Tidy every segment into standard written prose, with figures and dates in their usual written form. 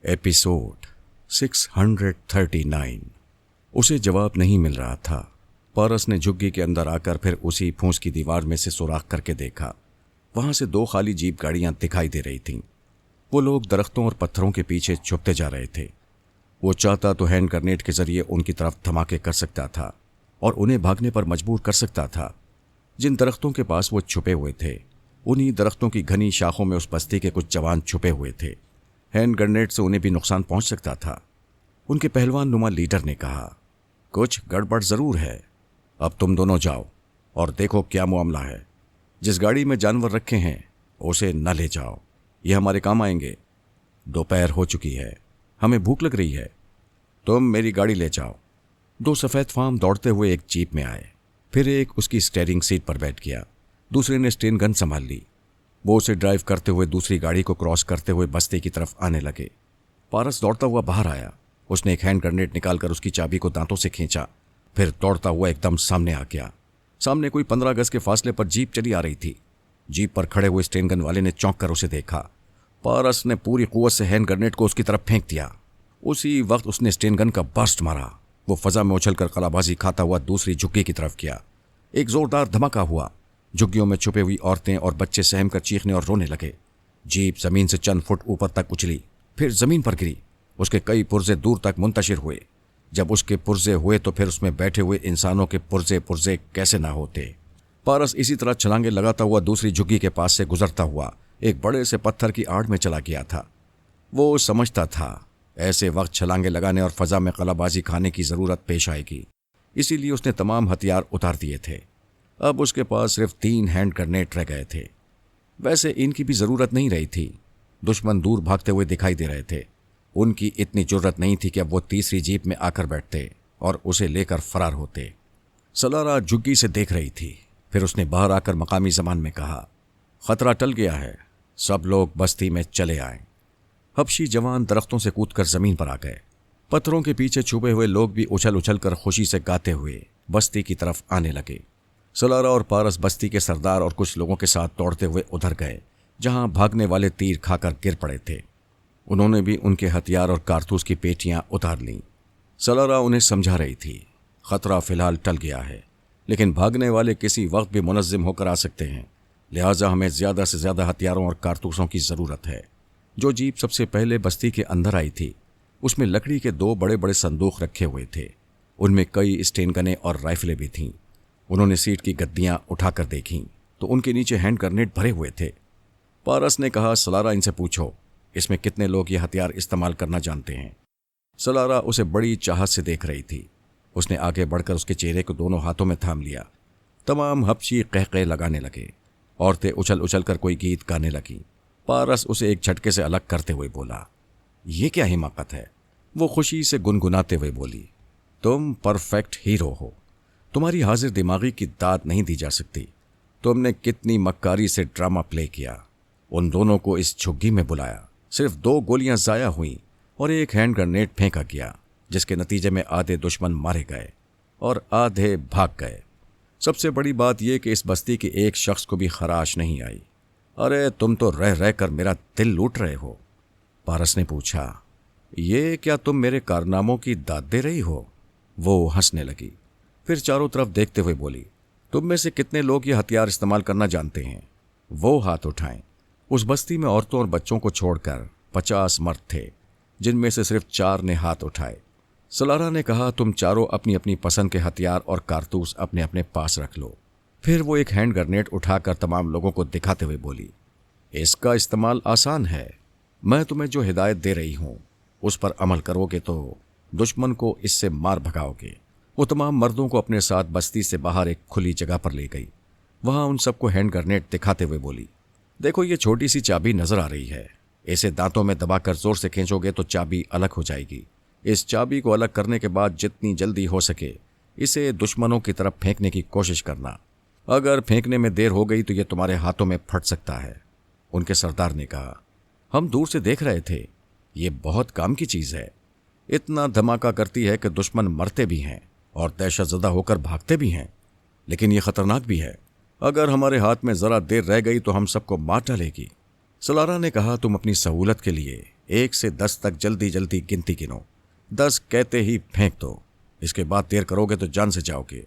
Episode 639। उसे जवाब नहीं मिल रहा था। पारस ने झुग्गी के अंदर आकर फिर उसी फूस की दीवार में से सुराख करके देखा। वहां से 2 खाली जीप गाड़ियां दिखाई दे रही थीं। वो लोग दरख्तों और पत्थरों के पीछे छुपते जा रहे थे। वो चाहता तो हैंड ग्रेनेड के जरिए उनकी तरफ धमाके कर सकता था और उन्हें भागने पर मजबूर कर सकता था। जिन दरख्तों के पास वो छुपे हुए थे, उन्हीं दरख्तों की घनी शाखों में उस बस्ती के कुछ जवान छुपे हुए थे। हैंड ग्रेनेड से उन्हें भी नुकसान पहुंच सकता था। उनके पहलवान नुमा लीडर ने कहा, कुछ गड़बड़ जरूर है। अब तुम दोनों जाओ और देखो क्या मामला है। जिस गाड़ी में जानवर रखे हैं उसे न ले जाओ, ये हमारे काम आएंगे। दोपहर हो चुकी है, हमें भूख लग रही है। तुम मेरी गाड़ी ले जाओ। 2 सफ़ेद फार्म दौड़ते हुए एक जीप में आए। फिर एक उसकी स्टीयरिंग सीट पर बैठ गया, दूसरे ने स्टेन गन संभाल ली। वो उसे ड्राइव करते हुए दूसरी गाड़ी को क्रॉस करते हुए बस्ती की तरफ आने लगे। पारस दौड़ता हुआ बाहर आया। उसने एक हैंड ग्रेनेड निकालकर उसकी चाबी को दांतों से खींचा, फिर दौड़ता हुआ एकदम सामने आ गया। सामने कोई 15 गज के फासले पर जीप चली आ रही थी। जीप पर खड़े हुए स्टेन गन वाले ने चौंक कर उसे देखा। पारस ने पूरी कुव्वत से हैंड ग्रेनेड को उसकी तरफ फेंक दिया। उसी वक्त उसने स्टेन गन का बर्स्ट मारा। वो फजा में उछलकर कलाबाजी खाता हुआ दूसरी झुग्गी की तरफ गया। एक जोरदार धमाका हुआ। झुग्गियों में छुपे हुई औरतें और बच्चे सहम कर चीखने और रोने लगे। जीप जमीन से चंद फुट ऊपर तक उछली, फिर जमीन पर गिरी। उसके कई पुर्जे दूर तक मुंतशिर हुए। जब उसके पुर्जे हुए तो फिर उसमें बैठे हुए इंसानों के पुर्जे पुर्जे कैसे ना होते। पारस इसी तरह छलांगे लगाता हुआ दूसरी झुग्गी के पास से गुजरता हुआ एक बड़े से पत्थर की आड़ में चला गया था। वो समझता था ऐसे वक्त छलांगे लगाने और फजा में कलाबाजी खाने की जरूरत पेश आएगी, इसीलिए उसने तमाम हथियार उतार दिए थे। अब उसके पास सिर्फ 3 हैंड ग्रेनेड रह गए थे। वैसे इनकी भी जरूरत नहीं रही थी। दुश्मन दूर भागते हुए दिखाई दे रहे थे। उनकी इतनी जरूरत नहीं थी कि अब वो तीसरी जीप में आकर बैठते और उसे लेकर फरार होते। सलारा झुग्गी से देख रही थी। फिर उसने बाहर आकर मकामी जबान में कहा, खतरा टल गया है, सब लोग बस्ती में चले आए। हबशी जवान दरख्तों से कूदकर जमीन पर आ गए। पत्थरों के पीछे छुपे हुए लोग भी उछल उछल कर खुशी से गाते हुए बस्ती की तरफ आने लगे। सलारा और पारस बस्ती के सरदार और कुछ लोगों के साथ दौड़ते हुए उधर गए जहां भागने वाले तीर खाकर गिर पड़े थे। उन्होंने भी उनके हथियार और कारतूस की पेटियां उतार लीं। सलारा उन्हें समझा रही थी, खतरा फिलहाल टल गया है, लेकिन भागने वाले किसी वक्त भी मुनज़्ज़िम होकर आ सकते हैं। लिहाजा हमें ज़्यादा से ज़्यादा हथियारों और कारतूसों की ज़रूरत है। जो जीप सबसे पहले बस्ती के अंदर आई थी उसमें लकड़ी के 2 बड़े बड़े संदूक रखे हुए थे। उनमें कई स्टेन गनें और राइफलें भी थीं। उन्होंने सीट की गद्दियां उठाकर देखीं तो उनके नीचे हैंड ग्रेनेड भरे हुए थे। पारस ने कहा, सलारा इनसे पूछो इसमें कितने लोग ये हथियार इस्तेमाल करना जानते हैं। सलारा उसे बड़ी चाहत से देख रही थी। उसने आगे बढ़कर उसके चेहरे को दोनों हाथों में थाम लिया। तमाम हबशी कहकहे लगाने लगे। औरतें उछल उछल कर कोई गीत गाने लगीं। पारस उसे एक झटके से अलग करते हुए बोला, ये क्या हिमाकत है। वो खुशी से गुनगुनाते हुए बोली, तुम परफेक्ट हीरो हो। तुम्हारी हाजिर दिमागी की दाद नहीं दी जा सकती। तुमने कितनी मक्कारी से ड्रामा प्ले किया। उन दोनों को इस झुग्गी में बुलाया, सिर्फ 2 गोलियां जाया हुई और एक हैंड ग्रेनेड फेंका गया, जिसके नतीजे में आधे दुश्मन मारे गए और आधे भाग गए। सबसे बड़ी बात यह कि इस बस्ती के एक शख्स को भी खराश नहीं आई। अरे तुम तो रह रह कर मेरा दिल लूट रहे हो। पारस ने पूछा, ये क्या तुम मेरे कारनामों की दाद दे रही हो। वो हंसने लगी, फिर चारों तरफ देखते हुए बोली, तुम में से कितने लोग ये हथियार इस्तेमाल करना जानते हैं, वो हाथ उठाएं। उस बस्ती में औरतों और बच्चों को छोड़कर 50 मर्द थे, जिनमें से सिर्फ 4 ने हाथ उठाए। सलारा ने कहा, तुम चारों अपनी अपनी पसंद के हथियार और कारतूस अपने अपने पास रख लो। फिर वो एक हैंड ग्रेनेड उठाकर तमाम लोगों को दिखाते हुए बोली, इसका इस्तेमाल आसान है। मैं तुम्हें जो हिदायत दे रही हूं उस पर अमल करोगे तो दुश्मन को इससे मार भगाओगे। वो तमाम मर्दों को अपने साथ बस्ती से बाहर एक खुली जगह पर ले गई। वहां उन सबको हैंड ग्रेनेड दिखाते हुए बोली, देखो ये छोटी सी चाबी नजर आ रही है। इसे दांतों में दबाकर जोर से खींचोगे तो चाबी अलग हो जाएगी। इस चाबी को अलग करने के बाद जितनी जल्दी हो सके इसे दुश्मनों की तरफ फेंकने की कोशिश करना। अगर फेंकने में देर हो गई तो यह तुम्हारे हाथों में फट सकता है। उनके सरदार ने कहा, हम दूर से देख रहे थे, ये बहुत काम की चीज है। इतना धमाका करती है कि दुश्मन मरते भी हैं और दहशतज़दा होकर भागते भी हैं, लेकिन यह खतरनाक भी है। अगर हमारे हाथ में जरा देर रह गई तो हम सबको मार डालेगी। सलारा ने कहा, तुम अपनी सहूलत के लिए 1 से 10 तक जल्दी जल्दी गिनती गिनो। 10 कहते ही फेंक दो। इसके बाद देर करोगे तो जान से जाओगे।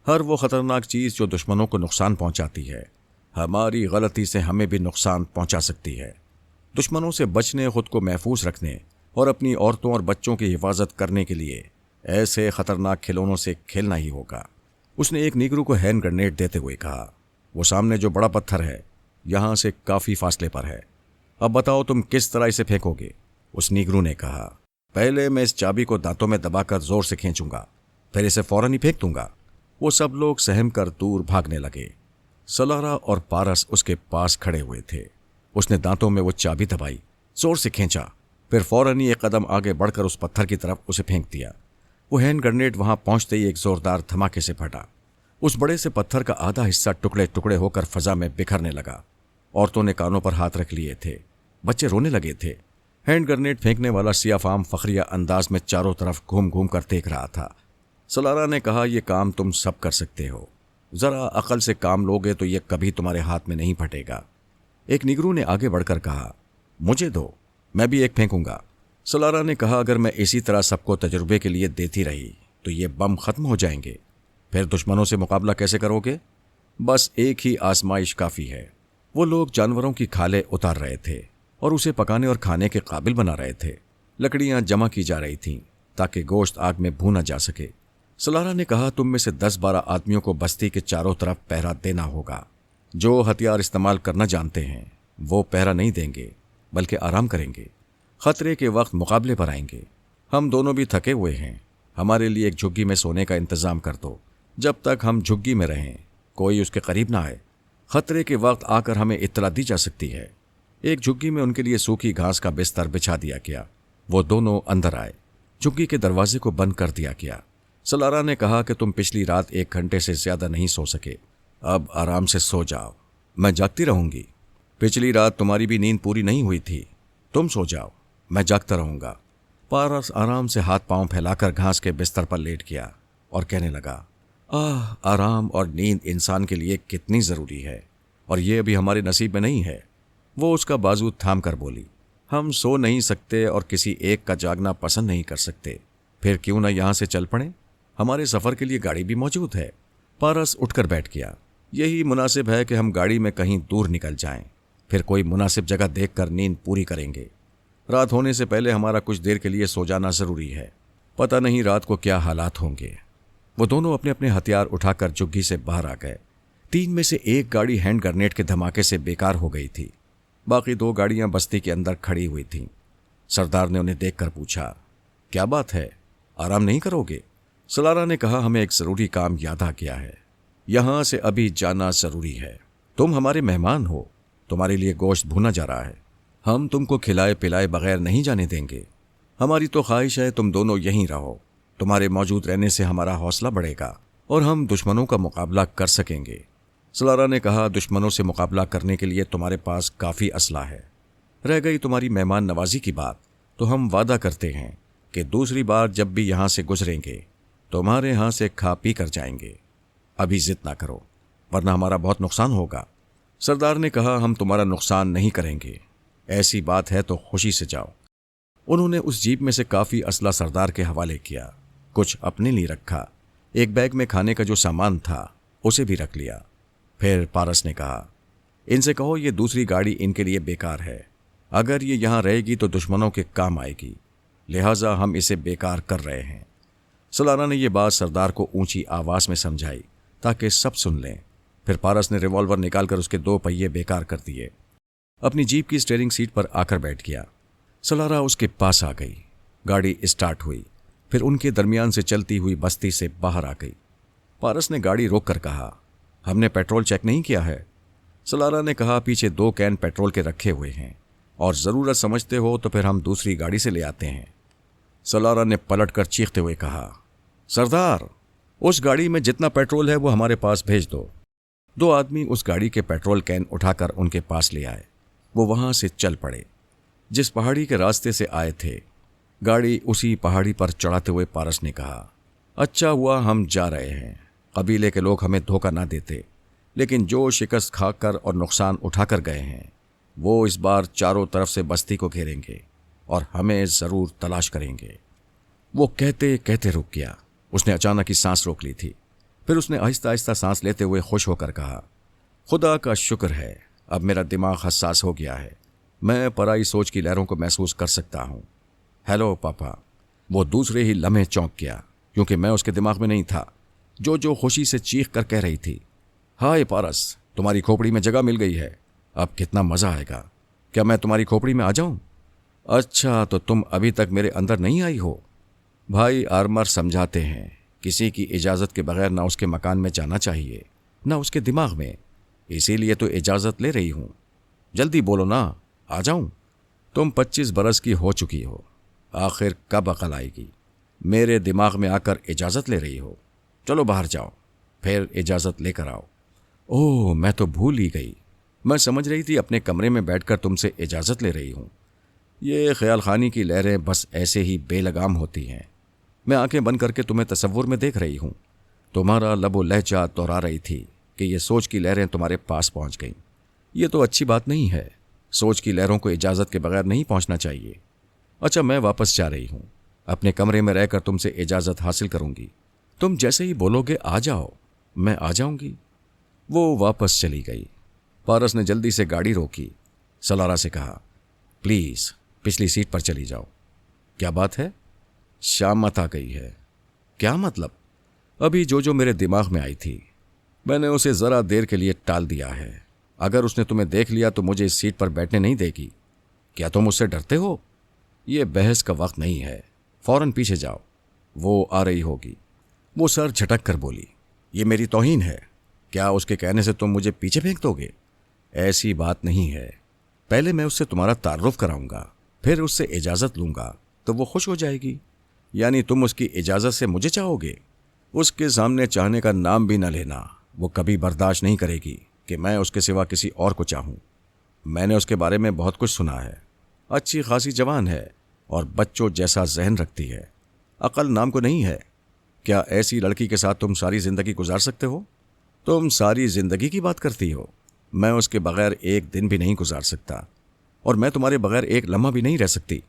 हर वो खतरनाक चीज जो दुश्मनों को नुकसान पहुंचाती है, हमारी गलती से हमें भी नुकसान पहुंचा सकती है। दुश्मनों से बचने, खुद को महफूज रखने और अपनी औरतों और बच्चों की हिफाजत करने के लिए ऐसे खतरनाक खिलौनों से खेलना ही होगा। उसने एक नीगरू को हैंड ग्रेनेड देते हुए कहा, वो सामने जो बड़ा पत्थर है यहां से काफी फासले पर है। अब बताओ तुम किस तरह इसे फेंकोगे? उस नीगरू ने कहा, पहले मैं इस चाबी को दांतों में दबाकर जोर से खींचूंगा, फिर इसे फौरन ही फेंक दूंगा। वो सब लोग सहम कर दूर भागने लगे। सलारा और पारस उसके पास खड़े हुए थे। उसने दांतों में वो चाबी दबाई, जोर से खींचा, फिर फौरन ही एक कदम आगे बढ़कर उस पत्थर की तरफ उसे फेंक दिया। वो हैंड ग्रेनेड वहां पहुंचते ही एक जोरदार धमाके से फटा। उस बड़े से पत्थर का आधा हिस्सा टुकड़े टुकड़े होकर फजा में बिखरने लगा। औरतों ने कानों पर हाथ रख लिए थे, बच्चे रोने लगे थे। हैंड ग्रेनेड फेंकने वाला सियाफाम फखरिया अंदाज में चारों तरफ घूम घूम कर देख रहा था। सलारा ने कहा, यह काम तुम सब कर सकते हो, जरा अकल से काम लोगे तो यह कभी तुम्हारे हाथ में नहीं फटेगा। एक निगरू ने आगे बढ़कर कहा, मुझे दो, मैं भी एक फेंकूंगा। सलारा ने कहा, अगर मैं इसी तरह सबको तजुर्बे के लिए देती रही तो ये बम खत्म हो जाएंगे, फिर दुश्मनों से मुकाबला कैसे करोगे? बस एक ही आजमाइश काफी है। वो लोग जानवरों की खालें उतार रहे थे और उसे पकाने और खाने के काबिल बना रहे थे। लकड़ियां जमा की जा रही थीं ताकि गोश्त आग में भूना जा सके। सलारा ने कहा, तुम में से 10-12 आदमियों को बस्ती के चारों तरफ पहरा देना होगा। जो हथियार इस्तेमाल करना जानते हैं वो पहरा नहीं देंगे बल्कि आराम करेंगे। खतरे के वक्त मुकाबले पर आएंगे। हम दोनों भी थके हुए हैं, हमारे लिए एक झुग्गी में सोने का इंतजाम कर दो। जब तक हम झुग्गी में रहें कोई उसके करीब ना आए। खतरे के वक्त आकर हमें इत्तला दी जा सकती है। एक झुग्गी में उनके लिए सूखी घास का बिस्तर बिछा दिया गया। वो दोनों अंदर आए। झुग्गी के दरवाजे को बंद कर दिया गया। सलारा ने कहा कि तुम पिछली रात 1 घंटे से ज्यादा नहीं सो सके, अब आराम से सो जाओ। मैं जागती रहूंगी। पिछली रात तुम्हारी भी नींद पूरी नहीं हुई थी, तुम सो जाओ, मैं जागता रहूंगा। पारस आराम से हाथ पांव फैलाकर घास के बिस्तर पर लेट गया और कहने लगा, आराम और नींद इंसान के लिए कितनी जरूरी है, और ये अभी हमारे नसीब में नहीं है। वो उसका बाजू थाम कर बोली, हम सो नहीं सकते और किसी एक का जागना पसंद नहीं कर सकते, फिर क्यों ना यहां से चल पड़े? हमारे सफर के लिए गाड़ी भी मौजूद है। पारस उठकर बैठ गया। यही मुनासिब है कि हम गाड़ी में कहीं दूर निकल जाएं, फिर कोई मुनासिब जगह देखकर नींद पूरी करेंगे। रात होने से पहले हमारा कुछ देर के लिए सो जाना जरूरी है, पता नहीं रात को क्या हालात होंगे। वो दोनों अपने अपने हथियार उठाकर झुग्गी से बाहर आ गए। 3 में से एक गाड़ी हैंड ग्रेनेड के धमाके से बेकार हो गई थी। बाकी 2 गाड़ियां बस्ती के अंदर खड़ी हुई थीं। सरदार ने उन्हें देखकर पूछा, क्या बात है, आराम नहीं करोगे? सलारा ने कहा, हमें एक जरूरी काम याद आ गया है, यहां से अभी जाना जरूरी है। तुम हमारे मेहमान हो, तुम्हारे लिए गोश्त भुना जा रहा है, हम तुमको खिलाए पिलाए बगैर नहीं जाने देंगे। हमारी तो ख्वाहिश है तुम दोनों यहीं रहो, तुम्हारे मौजूद रहने से हमारा हौसला बढ़ेगा और हम दुश्मनों का मुकाबला कर सकेंगे। सलारा ने कहा, दुश्मनों से मुकाबला करने के लिए तुम्हारे पास काफ़ी असला है। रह गई तुम्हारी मेहमान नवाजी की बात, तो हम वादा करते हैं कि दूसरी बार जब भी यहाँ से गुजरेंगे तुम्हारे यहाँ से खा पी कर जाएंगे। अभी जिद ना करो वरना हमारा बहुत नुकसान होगा। सरदार ने कहा, हम तुम्हारा नुकसान नहीं करेंगे, ऐसी बात है तो खुशी से जाओ। उन्होंने उस जीप में से काफ़ी असला सरदार के हवाले किया, कुछ अपने लिए रखा। एक बैग में खाने का जो सामान था उसे भी रख लिया। फिर पारस ने कहा, इनसे कहो ये दूसरी गाड़ी इनके लिए बेकार है, अगर ये यहाँ रहेगी तो दुश्मनों के काम आएगी, लिहाजा हम इसे बेकार कर रहे हैं। सलारा ने यह बात सरदार को ऊंची आवाज में समझाई ताकि सब सुन लें। फिर पारस ने रिवॉल्वर निकालकर उसके 2 पहिए बेकार कर दिए। अपनी जीप की स्टीयरिंग सीट पर आकर बैठ गया। सलारा उसके पास आ गई। गाड़ी स्टार्ट हुई, फिर उनके दरमियान से चलती हुई बस्ती से बाहर आ गई। पारस ने गाड़ी रोककर कहा, हमने पेट्रोल चेक नहीं किया है। सलारा ने कहा, पीछे 2 कैन पेट्रोल के रखे हुए हैं और ज़रूरत समझते हो तो फिर हम दूसरी गाड़ी से ले आते हैं। सलारा ने पलटकर चीखते हुए कहा, सरदार, उस गाड़ी में जितना पेट्रोल है वो हमारे पास भेज दो। 2 आदमी उस गाड़ी के पेट्रोल कैन उठाकर उनके पास ले आए। वो वहां से चल पड़े जिस पहाड़ी के रास्ते से आए थे। गाड़ी उसी पहाड़ी पर चढ़ाते हुए पारस ने कहा, अच्छा हुआ हम जा रहे हैं, कबीले के लोग हमें धोखा ना देते, लेकिन जो शिकस्त खाकर और नुकसान उठाकर गए हैं वो इस बार चारों तरफ से बस्ती को घेरेंगे। और हमें ज़रूर तलाश करेंगे। वो कहते कहते रुक गया। उसने अचानक ही सांस रोक ली थी। फिर उसने आहिस्ता आहिस्ता सांस लेते हुए खुश होकर कहा, खुदा का शुक्र है, अब मेरा दिमाग हसास हो गया है। मैं पराई सोच की लहरों को महसूस कर सकता हूँ। हेलो पापा। वो दूसरे ही लम्हे चौंक गया, क्योंकि मैं उसके दिमाग में नहीं था। जो खुशी से चीख कर कह रही थी, हाय पारस, तुम्हारी खोपड़ी में जगह मिल गई है, अब कितना मज़ा आएगा। क्या मैं तुम्हारी खोपड़ी में आ जाऊं? अच्छा, तो तुम अभी तक मेरे अंदर नहीं आई हो। भाई आर्मर समझाते हैं, किसी की इजाज़त के बगैर ना उसके मकान में जाना चाहिए, ना उसके दिमाग में। इसीलिए तो इजाज़त ले रही हूं। जल्दी बोलो ना, आ जाऊं? तुम 25 बरस की हो चुकी हो, आखिर कब अकल आएगी? मेरे दिमाग में आकर इजाज़त ले रही हो। चलो बाहर जाओ, फिर इजाज़त लेकर आओ। ओह, मैं तो भूल ही गई। मैं समझ रही थी अपने कमरे में बैठकर तुमसे इजाज़त ले रही हूं। ये ख्याल खानी की लहरें बस ऐसे ही बेलगाम होती हैं। मैं आंखें बंद करके तुम्हें तसव्वुर में देख रही हूं। तुम्हारा लबो लहजा दोहरा रही थी कि ये सोच की लहरें तुम्हारे पास पहुंच गईं। ये तो अच्छी बात नहीं है। सोच की लहरों को इजाज़त के बगैर नहीं पहुंचना चाहिए। अच्छा, मैं वापस जा रही हूं। अपने कमरे में रहकर तुमसे इजाज़त हासिल करूंगी। तुम जैसे ही बोलोगे आ जाओ, मैं आ जाऊंगी। वो वापस चली गई। पारस ने जल्दी से गाड़ी रोकी। सलारा से कहा, प्लीज़ पिछली सीट पर चली जाओ। क्या बात है? शामत आ गई है। क्या मतलब? अभी जो मेरे दिमाग में आई थी, मैंने उसे ज़रा देर के लिए टाल दिया है। अगर उसने तुम्हें देख लिया तो मुझे इस सीट पर बैठने नहीं देगी। क्या तुम उससे डरते हो? ये बहस का वक्त नहीं है, फौरन पीछे जाओ, वो आ रही होगी। वो सर झटक कर बोली, ये मेरी तौहीन है। क्या उसके कहने से तुम मुझे पीछे फेंक दोगे? ऐसी बात नहीं है। पहले मैं उससे तुम्हारा तारुफ कराऊंगा, फिर उससे इजाज़त लूंगा तो वो खुश हो जाएगी। यानी तुम उसकी इजाज़त से मुझे चाहोगे? उसके सामने चाहने का नाम भी न लेना। वो कभी बर्दाश्त नहीं करेगी कि मैं उसके सिवा किसी और को चाहूँ। मैंने उसके बारे में बहुत कुछ सुना है। अच्छी खासी जवान है और बच्चों जैसा जहन रखती है। अकल नाम को नहीं है। क्या ऐसी लड़की के साथ तुम सारी ज़िंदगी गुजार सकते हो? तुम सारी ज़िंदगी की बात करती हो। मैं उसके बगैर एक दिन भी नहीं गुजार सकता, और मैं तुम्हारे बगैर एक लम्हा भी नहीं रह सकती।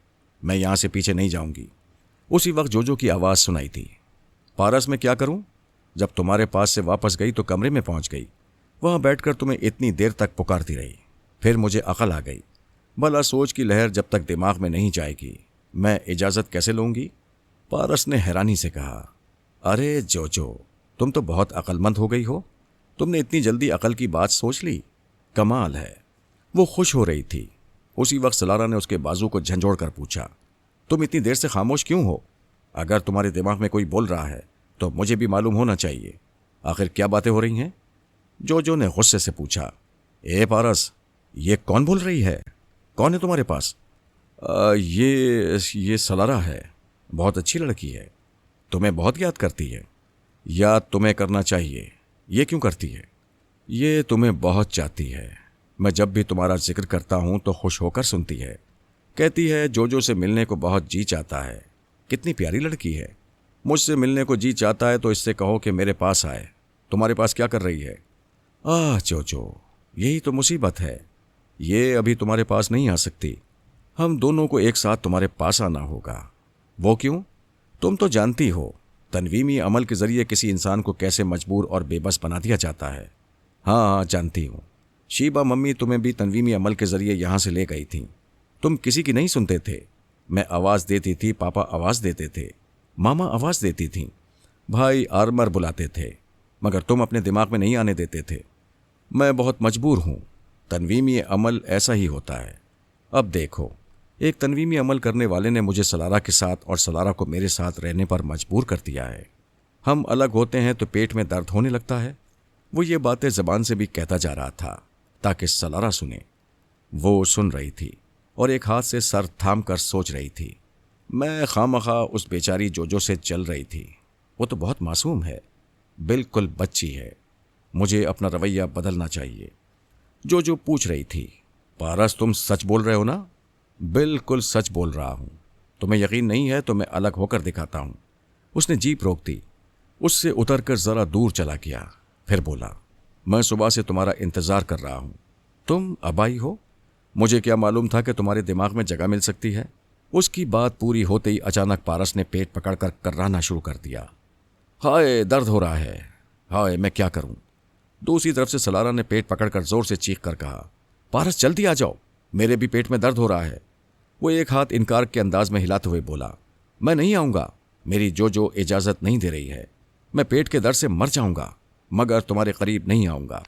मैं यहाँ से पीछे नहीं जाऊँगी। उसी वक्त जोजो की आवाज़ सुनाई थी, पारस मैं क्या करूँ? जब तुम्हारे पास से वापस गई तो कमरे में पहुँच गई। वहाँ बैठकर तुम्हें इतनी देर तक पुकारती रही। फिर मुझे अकल आ गई। भला सोच की लहर जब तक दिमाग में नहीं जाएगी, मैं इजाज़त कैसे लूँगी? पारस ने हैरानी से कहा, अरे जोजो, तुम तो बहुत अक्लमंद हो गई हो। तुमने इतनी जल्दी अकल की बात सोच ली, कमाल है। वो खुश हो रही थी। उसी वक्त सलारा ने उसके बाजू को झंझोड़ कर पूछा, तुम इतनी देर से खामोश क्यों हो? अगर तुम्हारे दिमाग में कोई बोल रहा है तो मुझे भी मालूम होना चाहिए। आखिर क्या बातें हो रही हैं? जोजो ने गुस्से से पूछा, ए पारस, ये कौन बोल रही है? कौन है तुम्हारे पास? ये सलारा है। बहुत अच्छी लड़की है। तुम्हें बहुत याद करती है। याद तुम्हें करना चाहिए। ये क्यों करती है? ये तुम्हें बहुत चाहती है। मैं जब भी तुम्हारा जिक्र करता हूँ तो खुश होकर सुनती है। कहती है जोजो से मिलने को बहुत जी चाहता है। कितनी प्यारी लड़की है। मुझसे मिलने को जी चाहता है तो इससे कहो कि मेरे पास आए। तुम्हारे पास क्या कर रही है? जोजो, यही तो मुसीबत है। ये अभी तुम्हारे पास नहीं आ सकती। हम दोनों को एक साथ तुम्हारे पास आना होगा। वो क्यों? तुम तो जानती हो तनवीमी अमल के ज़रिए किसी इंसान को कैसे मजबूर और बेबस बना दिया जाता है। हाँ, जानती हूँ। शीबा मम्मी तुम्हें भी तनवीमी अमल के ज़रिए यहाँ से ले गई थी। तुम किसी की नहीं सुनते थे। मैं आवाज़ देती थी, पापा आवाज़ देते थे, मामा आवाज़ देती थी, भाई आर्मर बुलाते थे, मगर तुम अपने दिमाग में नहीं आने देते थे। मैं बहुत मजबूर हूँ। तनवीमी अमल ऐसा ही होता है। अब देखो, एक तनवीमी अमल करने वाले ने मुझे सलारा के साथ और सलारा को मेरे साथ रहने पर मजबूर कर दिया है। हम अलग होते हैं तो पेट में दर्द होने लगता है। वो ये बातें ज़बान से भी कहता जा रहा था ताकि सलारा सुने। वो सुन रही थी और एक हाथ से सर थाम कर सोच रही थी। मैं खामखा उस बेचारी जोजो से चल रही थी। वो तो बहुत मासूम है, बिल्कुल बच्ची है। मुझे अपना रवैया बदलना चाहिए। जोजो पूछ रही थी, पारस तुम सच बोल रहे हो ना? बिल्कुल सच बोल रहा हूँ। तुम्हें यकीन नहीं है तो मैं अलग होकर दिखाता हूँ। उसने जीप रोक दी। उससे उतरकर ज़रा दूर चला गया। फिर बोला, मैं सुबह से तुम्हारा इंतज़ार कर रहा हूँ। तुम अब आई हो। मुझे क्या मालूम था कि तुम्हारे दिमाग में जगह मिल सकती है। उसकी बात पूरी होते ही अचानक पारस ने पेट पकड़कर कर्राना शुरू कर दिया। हाय, दर्द हो रहा है, हाय मैं क्या करूं। दूसरी तरफ से सलारा ने पेट पकड़कर जोर से चीख कर कहा, पारस जल्दी आ जाओ, मेरे भी पेट में दर्द हो रहा है। वो एक हाथ इनकार के अंदाज में हिलाते हुए बोला, मैं नहीं आऊंगा, मेरी जो इजाजत नहीं दे रही है। मैं पेट के दर्द से मर जाऊंगा मगर तुम्हारे करीब नहीं आऊंगा।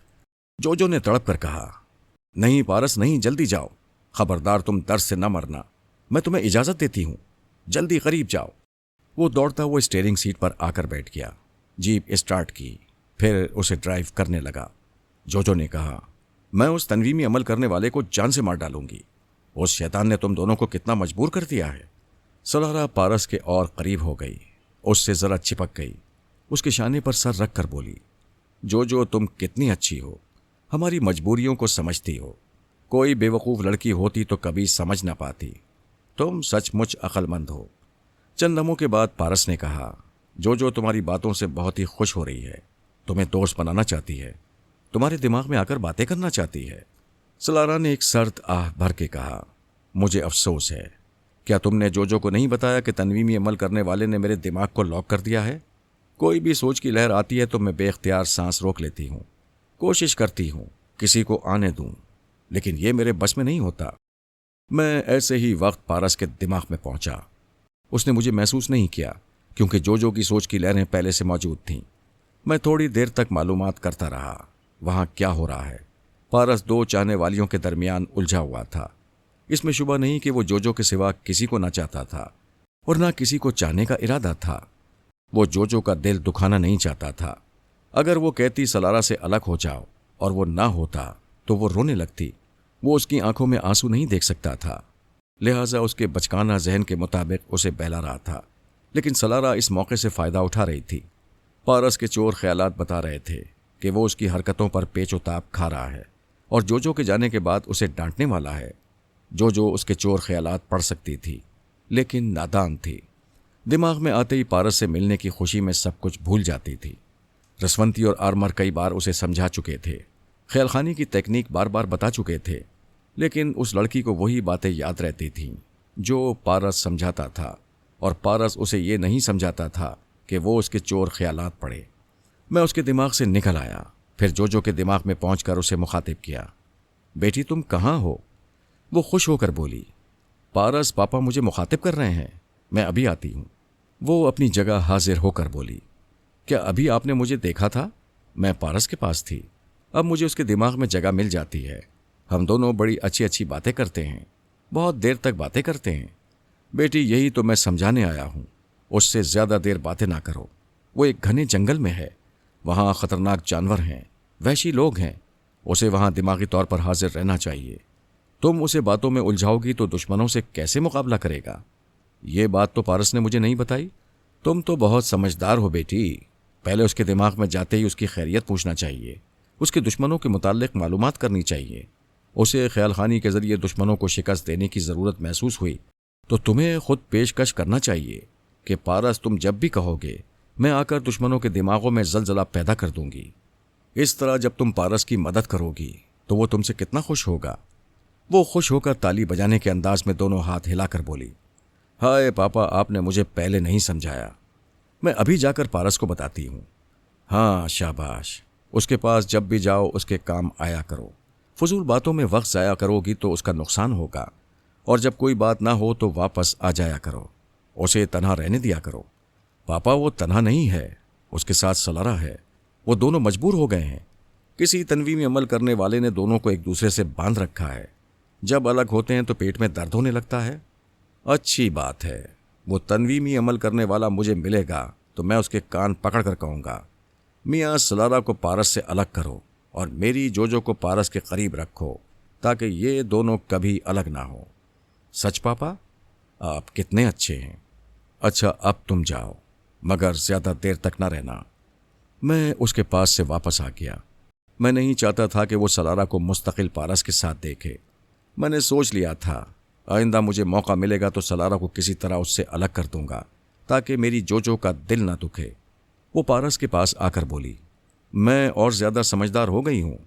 जो ने तड़प कर कहा, नहीं पारस नहीं, जल्दी जाओ, खबरदार तुम दर्द से न मरना, मैं तुम्हें इजाजत देती हूं, जल्दी करीब जाओ। वो दौड़ता हुआ स्टीयरिंग सीट पर आकर बैठ गया। जीप स्टार्ट की, फिर उसे ड्राइव करने लगा। जो ने कहा, मैं उस तनवीमी अमल करने वाले को जान से मार डालूंगी। उस शैतान ने तुम दोनों को कितना मजबूर कर दिया है। सलारा पारस के और करीब हो गई, उससे जरा चिपक गई, उसके शाने पर सर रख कर बोली, जो तुम कितनी अच्छी हो, हमारी मजबूरियों को समझती हो। कोई बेवकूफ़ लड़की होती तो कभी समझ ना पाती। तुम सचमुच अक्लमंद हो। चंद लम्हों के बाद पारस ने कहा, जो तुम्हारी बातों से बहुत ही खुश हो रही है, तुम्हें दोस्त बनाना चाहती है, तुम्हारे दिमाग में आकर बातें करना चाहती है। सलारा ने एक सर्द आह भर के कहा, मुझे अफसोस है, क्या तुमने जो को नहीं बताया कि तनवीमी अमल करने वाले ने मेरे दिमाग को लॉक कर दिया है। कोई भी सोच की लहर आती है तो मैं बेख्तियार सांस रोक लेती हूँ, कोशिश करती हूँ किसी को आने दूं, लेकिन यह मेरे बस में नहीं होता। मैं ऐसे ही वक्त पारस के दिमाग में पहुंचा। उसने मुझे महसूस नहीं किया क्योंकि जो की सोच की लहरें पहले से मौजूद थीं। मैं थोड़ी देर तक मालूमात करता रहा वहां क्या हो रहा है। पारस दो चाहने वालियों के दरमियान उलझा हुआ था। इसमें शुबा नहीं कि वो जो के सिवा किसी को ना चाहता था और ना किसी को चाहने का इरादा था। वो जो का दिल दुखाना नहीं चाहता था। अगर वो कहती सलारा से अलग हो जाओ और वो ना होता तो वो रोने लगती। वो उसकी आंखों में आंसू नहीं देख सकता था, लिहाजा उसके बचकाना जहन के मुताबिक उसे बहला रहा था। लेकिन सलारा इस मौके से फ़ायदा उठा रही थी। पारस के चोर ख्यालात बता रहे थे कि वो उसकी हरकतों पर पेचोताप खा रहा है और जो के जाने के बाद उसे डांटने वाला है। जो उसके चोर ख्यालात पढ़ सकती थी लेकिन नादान थी। दिमाग में आते ही पारस से मिलने की खुशी में सब कुछ भूल जाती थी। रसवंती और आर्मर कई बार उसे समझा चुके थे, ख्यालखानी की तकनीक बार बार बता चुके थे, लेकिन उस लड़की को वही बातें याद रहती थीं जो पारस समझाता था और पारस उसे ये नहीं समझाता था कि वो उसके चोर ख्यालात पढ़े। मैं उसके दिमाग से निकल आया, फिर जो के दिमाग में पहुंचकर उसे मुखातिब किया, बेटी तुम कहाँ हो। वो खुश होकर बोली, पारस पापा मुझे मुखातिब कर रहे हैं, मैं अभी आती हूँ। वो अपनी जगह हाजिर होकर बोली, क्या अभी आपने मुझे देखा था। मैं पारस के पास थी, अब मुझे उसके दिमाग में जगह मिल जाती है। हम दोनों बड़ी अच्छी अच्छी बातें करते हैं, बहुत देर तक बातें करते हैं। बेटी यही तो मैं समझाने आया हूँ, उससे ज़्यादा देर बातें ना करो। वो एक घने जंगल में है, वहाँ ख़तरनाक जानवर हैं, वहशी लोग हैं, उसे वहाँ दिमागी तौर पर हाजिर रहना चाहिए। तुम उसे बातों में उलझाओगी तो दुश्मनों से कैसे मुकाबला करेगा। ये बात तो पारस ने मुझे नहीं बताई। तुम तो बहुत समझदार हो बेटी, पहले उसके दिमाग में जाते ही उसकी खैरियत पूछना चाहिए, उसके दुश्मनों के मुताल्लिक मालूमात करनी चाहिए। उसे ख्यालखानी के ज़रिए दुश्मनों को शिकस्त देने की ज़रूरत महसूस हुई तो तुम्हें खुद पेशकश करना चाहिए कि पारस तुम जब भी कहोगे मैं आकर दुश्मनों के दिमागों में जलजला पैदा कर दूंगी। इस तरह जब तुम पारस की मदद करोगी तो वो तुमसे कितना खुश होगा। वो खुश होकर ताली बजाने के अंदाज में दोनों हाथ हिलाकर बोली, हाय पापा आपने मुझे पहले नहीं समझाया, मैं अभी जाकर पारस को बताती हूँ। हाँ शाबाश, उसके पास जब भी जाओ उसके काम आया करो। फजूल बातों में वक्त ज़ाया करोगी तो उसका नुकसान होगा, और जब कोई बात ना हो तो वापस आ जाया करो, उसे तन्हा रहने दिया करो। पापा वो तन्हा नहीं है, उसके साथ सलारा है, वो दोनों मजबूर हो गए हैं। किसी तनवीमी अमल करने वाले ने दोनों को एक दूसरे से बांध रखा है। जब अलग होते हैं तो पेट में दर्द होने लगता है। अच्छी बात है, वो तनवीमी अमल करने वाला मुझे मिलेगा तो मैं उसके कान पकड़ कर कहूँगा, मियाँ सलारा को पारस से अलग करो और मेरी जो को पारस के करीब रखो ताकि ये दोनों कभी अलग ना हो। सच पापा, आप कितने अच्छे हैं। अच्छा अब तुम जाओ, मगर ज़्यादा देर तक ना रहना। मैं उसके पास से वापस आ गया। मैं नहीं चाहता था कि वो सलारा को मुस्तकिल पारस के साथ देखे। मैंने सोच लिया था आइंदा मुझे मौका मिलेगा तो सलारा को किसी तरह उससे अलग कर दूंगा ताकि मेरी जो का दिल ना दुखे। वो पारस के पास आकर बोली, मैं और ज़्यादा समझदार हो गई हूँ।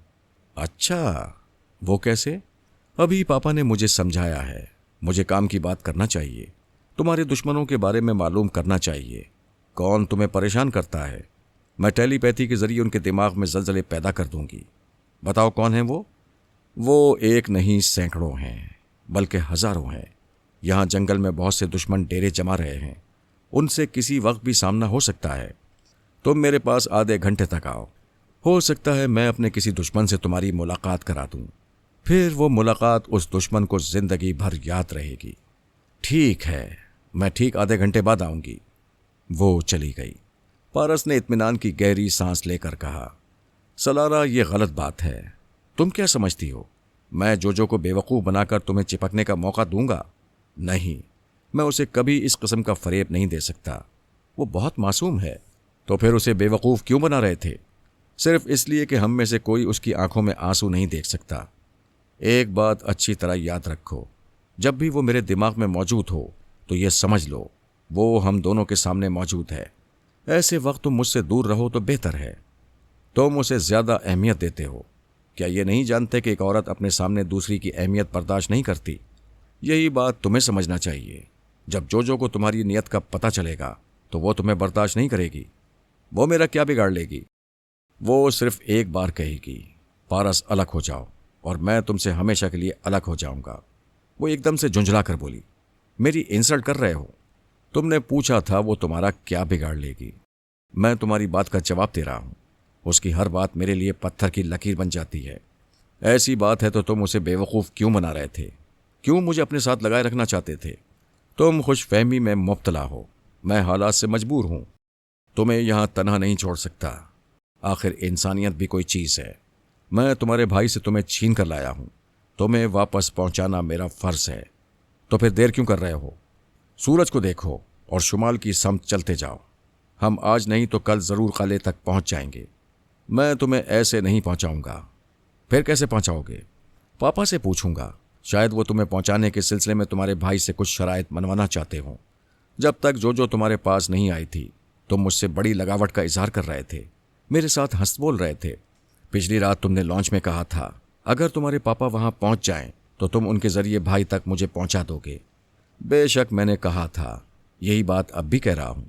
अच्छा, वो कैसे। अभी पापा ने मुझे समझाया है। मुझे काम की बात करना चाहिए। तुम्हारे दुश्मनों के बारे में मालूम करना चाहिए। कौन तुम्हें परेशान करता है? मैं टेलीपैथी के जरिए उनके दिमाग में जलजले पैदा कर दूंगी। बताओ कौन है वो? वो एक नहीं सैकड़ों हैं, बल्कि हजारों हैं। यहाँ जंगल में बहुत से दुश्मन डेरे जमा रहे हैं। उनसे किसी वक्त भी सामना हो सकता है। तुम मेरे पास आधे घंटे तक आओ। हो सकता है मैं अपने किसी दुश्मन से तुम्हारी मुलाकात करा दूं। फिर वो मुलाकात उस दुश्मन को जिंदगी भर याद रहेगी। ठीक है, मैं ठीक आधे घंटे बाद आऊंगी। वो चली गई। पारस ने इत्मीनान की गहरी सांस लेकर कहा, सलारा, ये गलत बात है। तुम क्या समझती हो मैं जोजो को बेवकूफ़ बनाकर तुम्हें चिपकने का मौका दूंगा? नहीं, मैं उसे कभी इस किस्म का फरेब नहीं दे सकता। वो बहुत मासूम है। तो फिर उसे बेवकूफ़ क्यों बना रहे थे? सिर्फ इसलिए कि हम में से कोई उसकी आंखों में आंसू नहीं देख सकता। एक बात अच्छी तरह याद रखो, जब भी वो मेरे दिमाग में मौजूद हो तो ये समझ लो वो हम दोनों के सामने मौजूद है। ऐसे वक्त तुम मुझसे दूर रहो तो बेहतर है। तुम उसे ज़्यादा अहमियत देते हो। क्या ये नहीं जानते कि एक औरत अपने सामने दूसरी की अहमियत बर्दाश्त नहीं करती? यही बात तुम्हें समझना चाहिए। जब जोजो को तुम्हारी नीयत का पता चलेगा तो वो तुम्हें बर्दाश्त नहीं करेगी। वो मेरा क्या बिगाड़ लेगी? वो सिर्फ एक बार कहेगी, पारस अलग हो जाओ, और मैं तुमसे हमेशा के लिए अलग हो जाऊंगा। वो एकदम से झुंझला कर बोली, मेरी इंसल्ट कर रहे हो? तुमने पूछा था वो तुम्हारा क्या बिगाड़ लेगी। मैं तुम्हारी बात का जवाब दे रहा हूं। उसकी हर बात मेरे लिए पत्थर की लकीर बन जाती है। ऐसी बात है तो तुम उसे बेवकूफ़ क्यों बना रहे थे? क्यों मुझे अपने साथ लगाए रखना चाहते थे? तुम खुशफहमी में मुब्तला हो। मैं हालात से मजबूर हूं। तुम्हें यहां तन्हा नहीं छोड़ सकता। आखिर इंसानियत भी कोई चीज़ है। मैं तुम्हारे भाई से तुम्हें छीन कर लाया हूं। तुम्हें वापस पहुंचाना मेरा फ़र्ज़ है। तो फिर देर क्यों कर रहे हो? सूरज को देखो और शुमाल की समत चलते जाओ। हम आज नहीं तो कल ज़रूर काले तक पहुंच जाएंगे। मैं तुम्हें ऐसे नहीं पहुंचाऊंगा। फिर कैसे पहुंचाओगे? पापा से पूछूंगा। शायद वो तुम्हें पहुंचाने के सिलसिले में तुम्हारे भाई से कुछ शराइत मनवाना चाहते हो। जब तक जो तुम्हारे पास नहीं आई थी तुम मुझसे बड़ी लगावट का इजहार कर रहे थे, मेरे साथ हंस बोल रहे थे। पिछली रात तुमने लॉन्च में कहा था अगर तुम्हारे पापा वहां पहुंच जाएं तो तुम उनके जरिए भाई तक मुझे पहुंचा दोगे। बेशक मैंने कहा था, यही बात अब भी कह रहा हूं,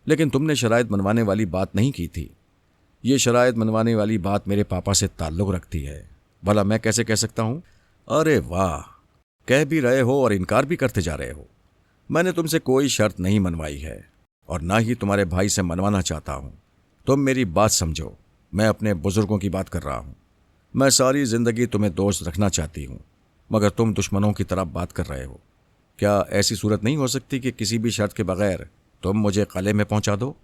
लेकिन तुमने शराइत मनवाने वाली बात नहीं की थी। ये शराइत मनवाने वाली बात मेरे पापा से ताल्लुक़ रखती है। भला मैं कैसे कह सकता हूं? अरे वाह, कह भी रहे हो और इनकार भी करते जा रहे हो। मैंने तुमसे कोई शर्त नहीं मनवाई है और ना ही तुम्हारे भाई से मनवाना चाहता हूं। तुम मेरी बात समझो। मैं अपने बुजुर्गों की बात कर रहा हूं। मैं सारी जिंदगी तुम्हें दोस्त रखना चाहती हूं, मगर तुम दुश्मनों की तरफ बात कर रहे हो। क्या ऐसी सूरत नहीं हो सकती कि किसी भी शर्त के बगैर तुम मुझे किले में पहुंचा दो?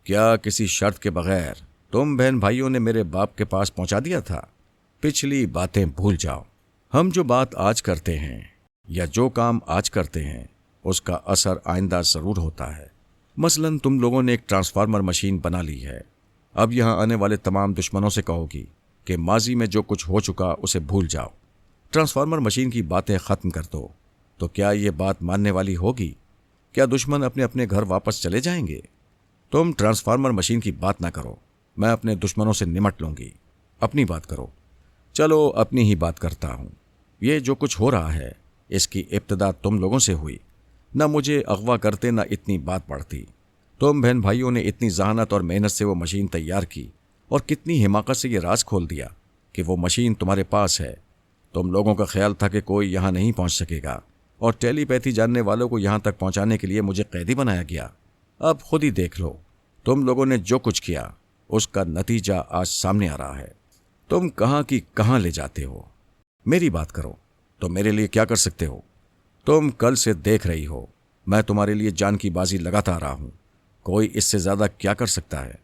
क्या किसी शर्त के बगैर तुम बहन भाइयों ने मेरे बाप के पास पहुंचा दिया था? पिछली बातें भूल जाओ। हम जो बात आज करते हैं या जो काम आज करते हैं उसका असर आइंदा ज़रूर होता है। मसलन तुम लोगों ने एक ट्रांसफार्मर मशीन बना ली है। अब यहाँ आने वाले तमाम दुश्मनों से कहोगी कि माजी में जो कुछ हो चुका उसे भूल जाओ, ट्रांसफार्मर मशीन की बातें ख़त्म कर दो। तो क्या ये बात मानने वाली होगी? क्या दुश्मन अपने अपने घर वापस चले जाएंगे? तुम ट्रांसफार्मर मशीन की बात ना करो। मैं अपने दुश्मनों से निमट लूंगी। अपनी बात करो। चलो अपनी ही बात करता हूँ। ये जो कुछ हो रहा है इसकी इब्तिदा तुम लोगों से हुई। न मुझे अगवा करते न इतनी बात बढ़ती। तुम बहन भाइयों ने इतनी जहानत और मेहनत से वो मशीन तैयार की और कितनी हिमाकत से ये राज खोल दिया कि वो मशीन तुम्हारे पास है। तुम लोगों का ख्याल था कि कोई यहाँ नहीं पहुँच सकेगा और टेलीपैथी जानने वालों को यहाँ तक पहुँचाने के लिए मुझे कैदी बनाया गया। अब खुद ही देख लो, तुम लोगों ने जो कुछ किया उसका नतीजा आज सामने आ रहा है। तुम कहाँ की कहाँ ले जाते हो? मेरी बात करो तो मेरे लिए क्या कर सकते हो? तुम कल से देख रही हो मैं तुम्हारे लिए जान की बाजी लगाता आ रहा हूँ। कोई इससे ज़्यादा क्या कर सकता है?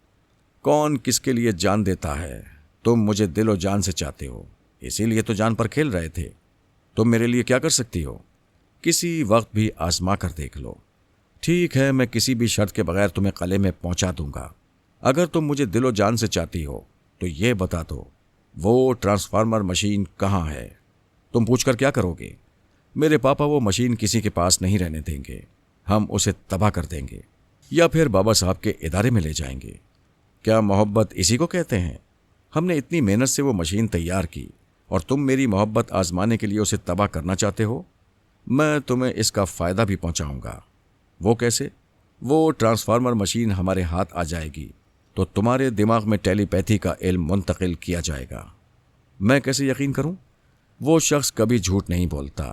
कौन किसके लिए जान देता है? तुम मुझे दिलो जान से चाहते हो, इसीलिए तो जान पर खेल रहे थे। तुम मेरे लिए क्या कर सकती हो? किसी वक्त भी आजमा कर देख लो। ठीक है, मैं किसी भी शर्त के बगैर तुम्हें किले में पहुंचा दूंगा। अगर तुम मुझे दिलो जान से चाहती हो तो ये बता दो वो ट्रांसफार्मर मशीन कहाँ है? तुम पूछकर क्या करोगे? मेरे पापा वो मशीन किसी के पास नहीं रहने देंगे। हम उसे तबाह कर देंगे या फिर बाबा साहब के इदारे में ले जाएंगे। क्या मोहब्बत इसी को कहते हैं? हमने इतनी मेहनत से वो मशीन तैयार की और तुम मेरी मोहब्बत आजमाने के लिए उसे तबाह करना चाहते हो? मैं तुम्हें इसका फ़ायदा भी पहुंचाऊंगा। वो कैसे? वो ट्रांसफार्मर मशीन हमारे हाथ आ जाएगी तो तुम्हारे दिमाग में टेलीपैथी का इल्म मुंतकिल किया जाएगा। मैं कैसे यकीन करूं? वो शख्स कभी झूठ नहीं बोलता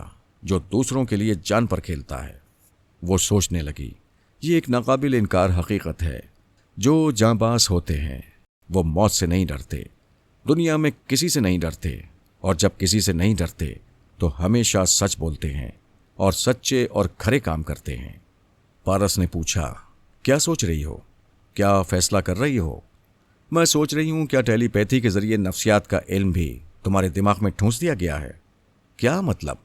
जो दूसरों के लिए जान पर खेलता है। वो सोचने लगी, ये एक नाकाबिल इनकार हकीकत है। जो जांबाज होते हैं वो मौत से नहीं डरते, दुनिया में किसी से नहीं डरते, और जब किसी से नहीं डरते तो हमेशा सच बोलते हैं और सच्चे और खरे काम करते हैं। पारस ने पूछा, क्या सोच रही हो? क्या फैसला कर रही हो? मैं सोच रही हूं क्या टेलीपैथी के जरिए नफ्सियात का इल्म भी तुम्हारे दिमाग में ठूंस दिया गया है? क्या मतलब?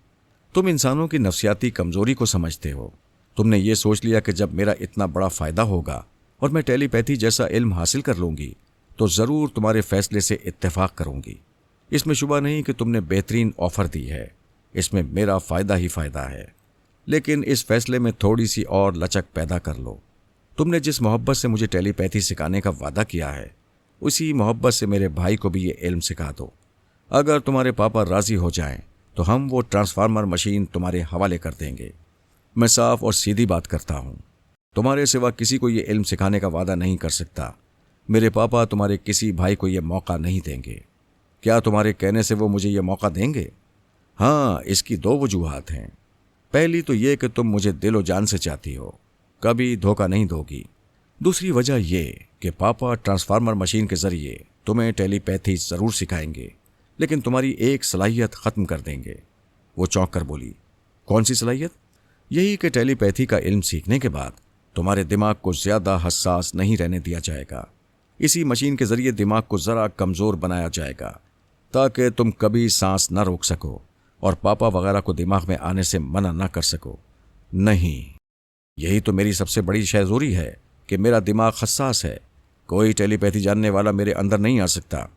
तुम इंसानों की नफ्सियाती कमजोरी को समझते हो। तुमने ये सोच लिया कि जब मेरा इतना बड़ा फायदा होगा और मैं टेलीपैथी जैसा इल्म हासिल कर लूंगी तो जरूर तुम्हारे फैसले से इत्तेफाक करूंगी। इसमें शुबा नहीं कि तुमने बेहतरीन ऑफर दी है, इसमें मेरा फायदा ही फायदा है। लेकिन इस फैसले में थोड़ी सी और लचक पैदा कर लो। तुमने जिस मोहब्बत से मुझे टेलीपैथी सिखाने का वादा किया है, उसी मोहब्बत से मेरे भाई को भी ये इल्म सिखा दो। अगर तुम्हारे पापा राजी हो जाएं तो हम वो ट्रांसफार्मर मशीन तुम्हारे हवाले कर देंगे। मैं साफ और सीधी बात करता हूं, तुम्हारे सिवा किसी को ये इल्म सिखाने का वादा नहीं कर सकता। मेरे पापा तुम्हारे किसी भाई को ये मौका नहीं देंगे। क्या तुम्हारे कहने से वो मुझे ये मौका देंगे? हाँ, इसकी दो वजूहात हैं। पहली तो ये कि तुम मुझे दिलो जान से चाहती हो, कभी धोखा नहीं दोगी। दूसरी वजह यह कि पापा ट्रांसफार्मर मशीन के जरिए तुम्हें टेलीपैथी जरूर सिखाएंगे, लेकिन तुम्हारी एक सलाहियत खत्म कर देंगे। वो चौंक कर बोली, कौन सी सलाहियत? यही कि टेलीपैथी का इल्म सीखने के बाद तुम्हारे दिमाग को ज्यादा हसास नहीं रहने दिया जाएगा। इसी मशीन के जरिए दिमाग को जरा कमजोर बनाया जाएगा ताकि तुम कभी सांस न रोक सको और पापा वगैरह को दिमाग में आने से मना न कर सको। नहीं, यही तो मेरी सबसे बड़ी शहजोरी है कि मेरा दिमाग हसास है। कोई टेलीपैथी जानने वाला मेरे अंदर नहीं आ सकता।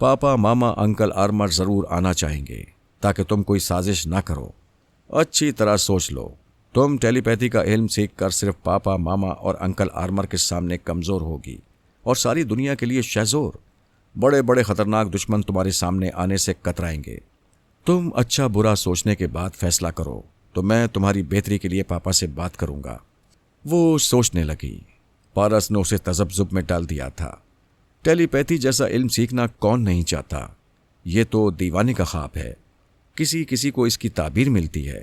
पापा, मामा, अंकल आर्मर जरूर आना चाहेंगे ताकि तुम कोई साजिश ना करो। अच्छी तरह सोच लो, तुम टेलीपैथी का इल्म सीख कर सिर्फ पापा, मामा और अंकल आर्मर के सामने कमजोर होगी और सारी दुनिया के लिए शहजोर। बड़े बड़े खतरनाक दुश्मन तुम्हारे सामने आने से कतराएंगे। तुम अच्छा बुरा सोचने के बाद फैसला करो तो मैं तुम्हारी बेहतरी के लिए पापा से बात करूंगा। वो सोचने लगी। पारस ने उसे तजब्जुब में डाल दिया था। टेलीपैथी जैसा इल्म सीखना कौन नहीं चाहता? ये तो दीवाने का ख्वाब है। किसी किसी को इसकी ताबीर मिलती है।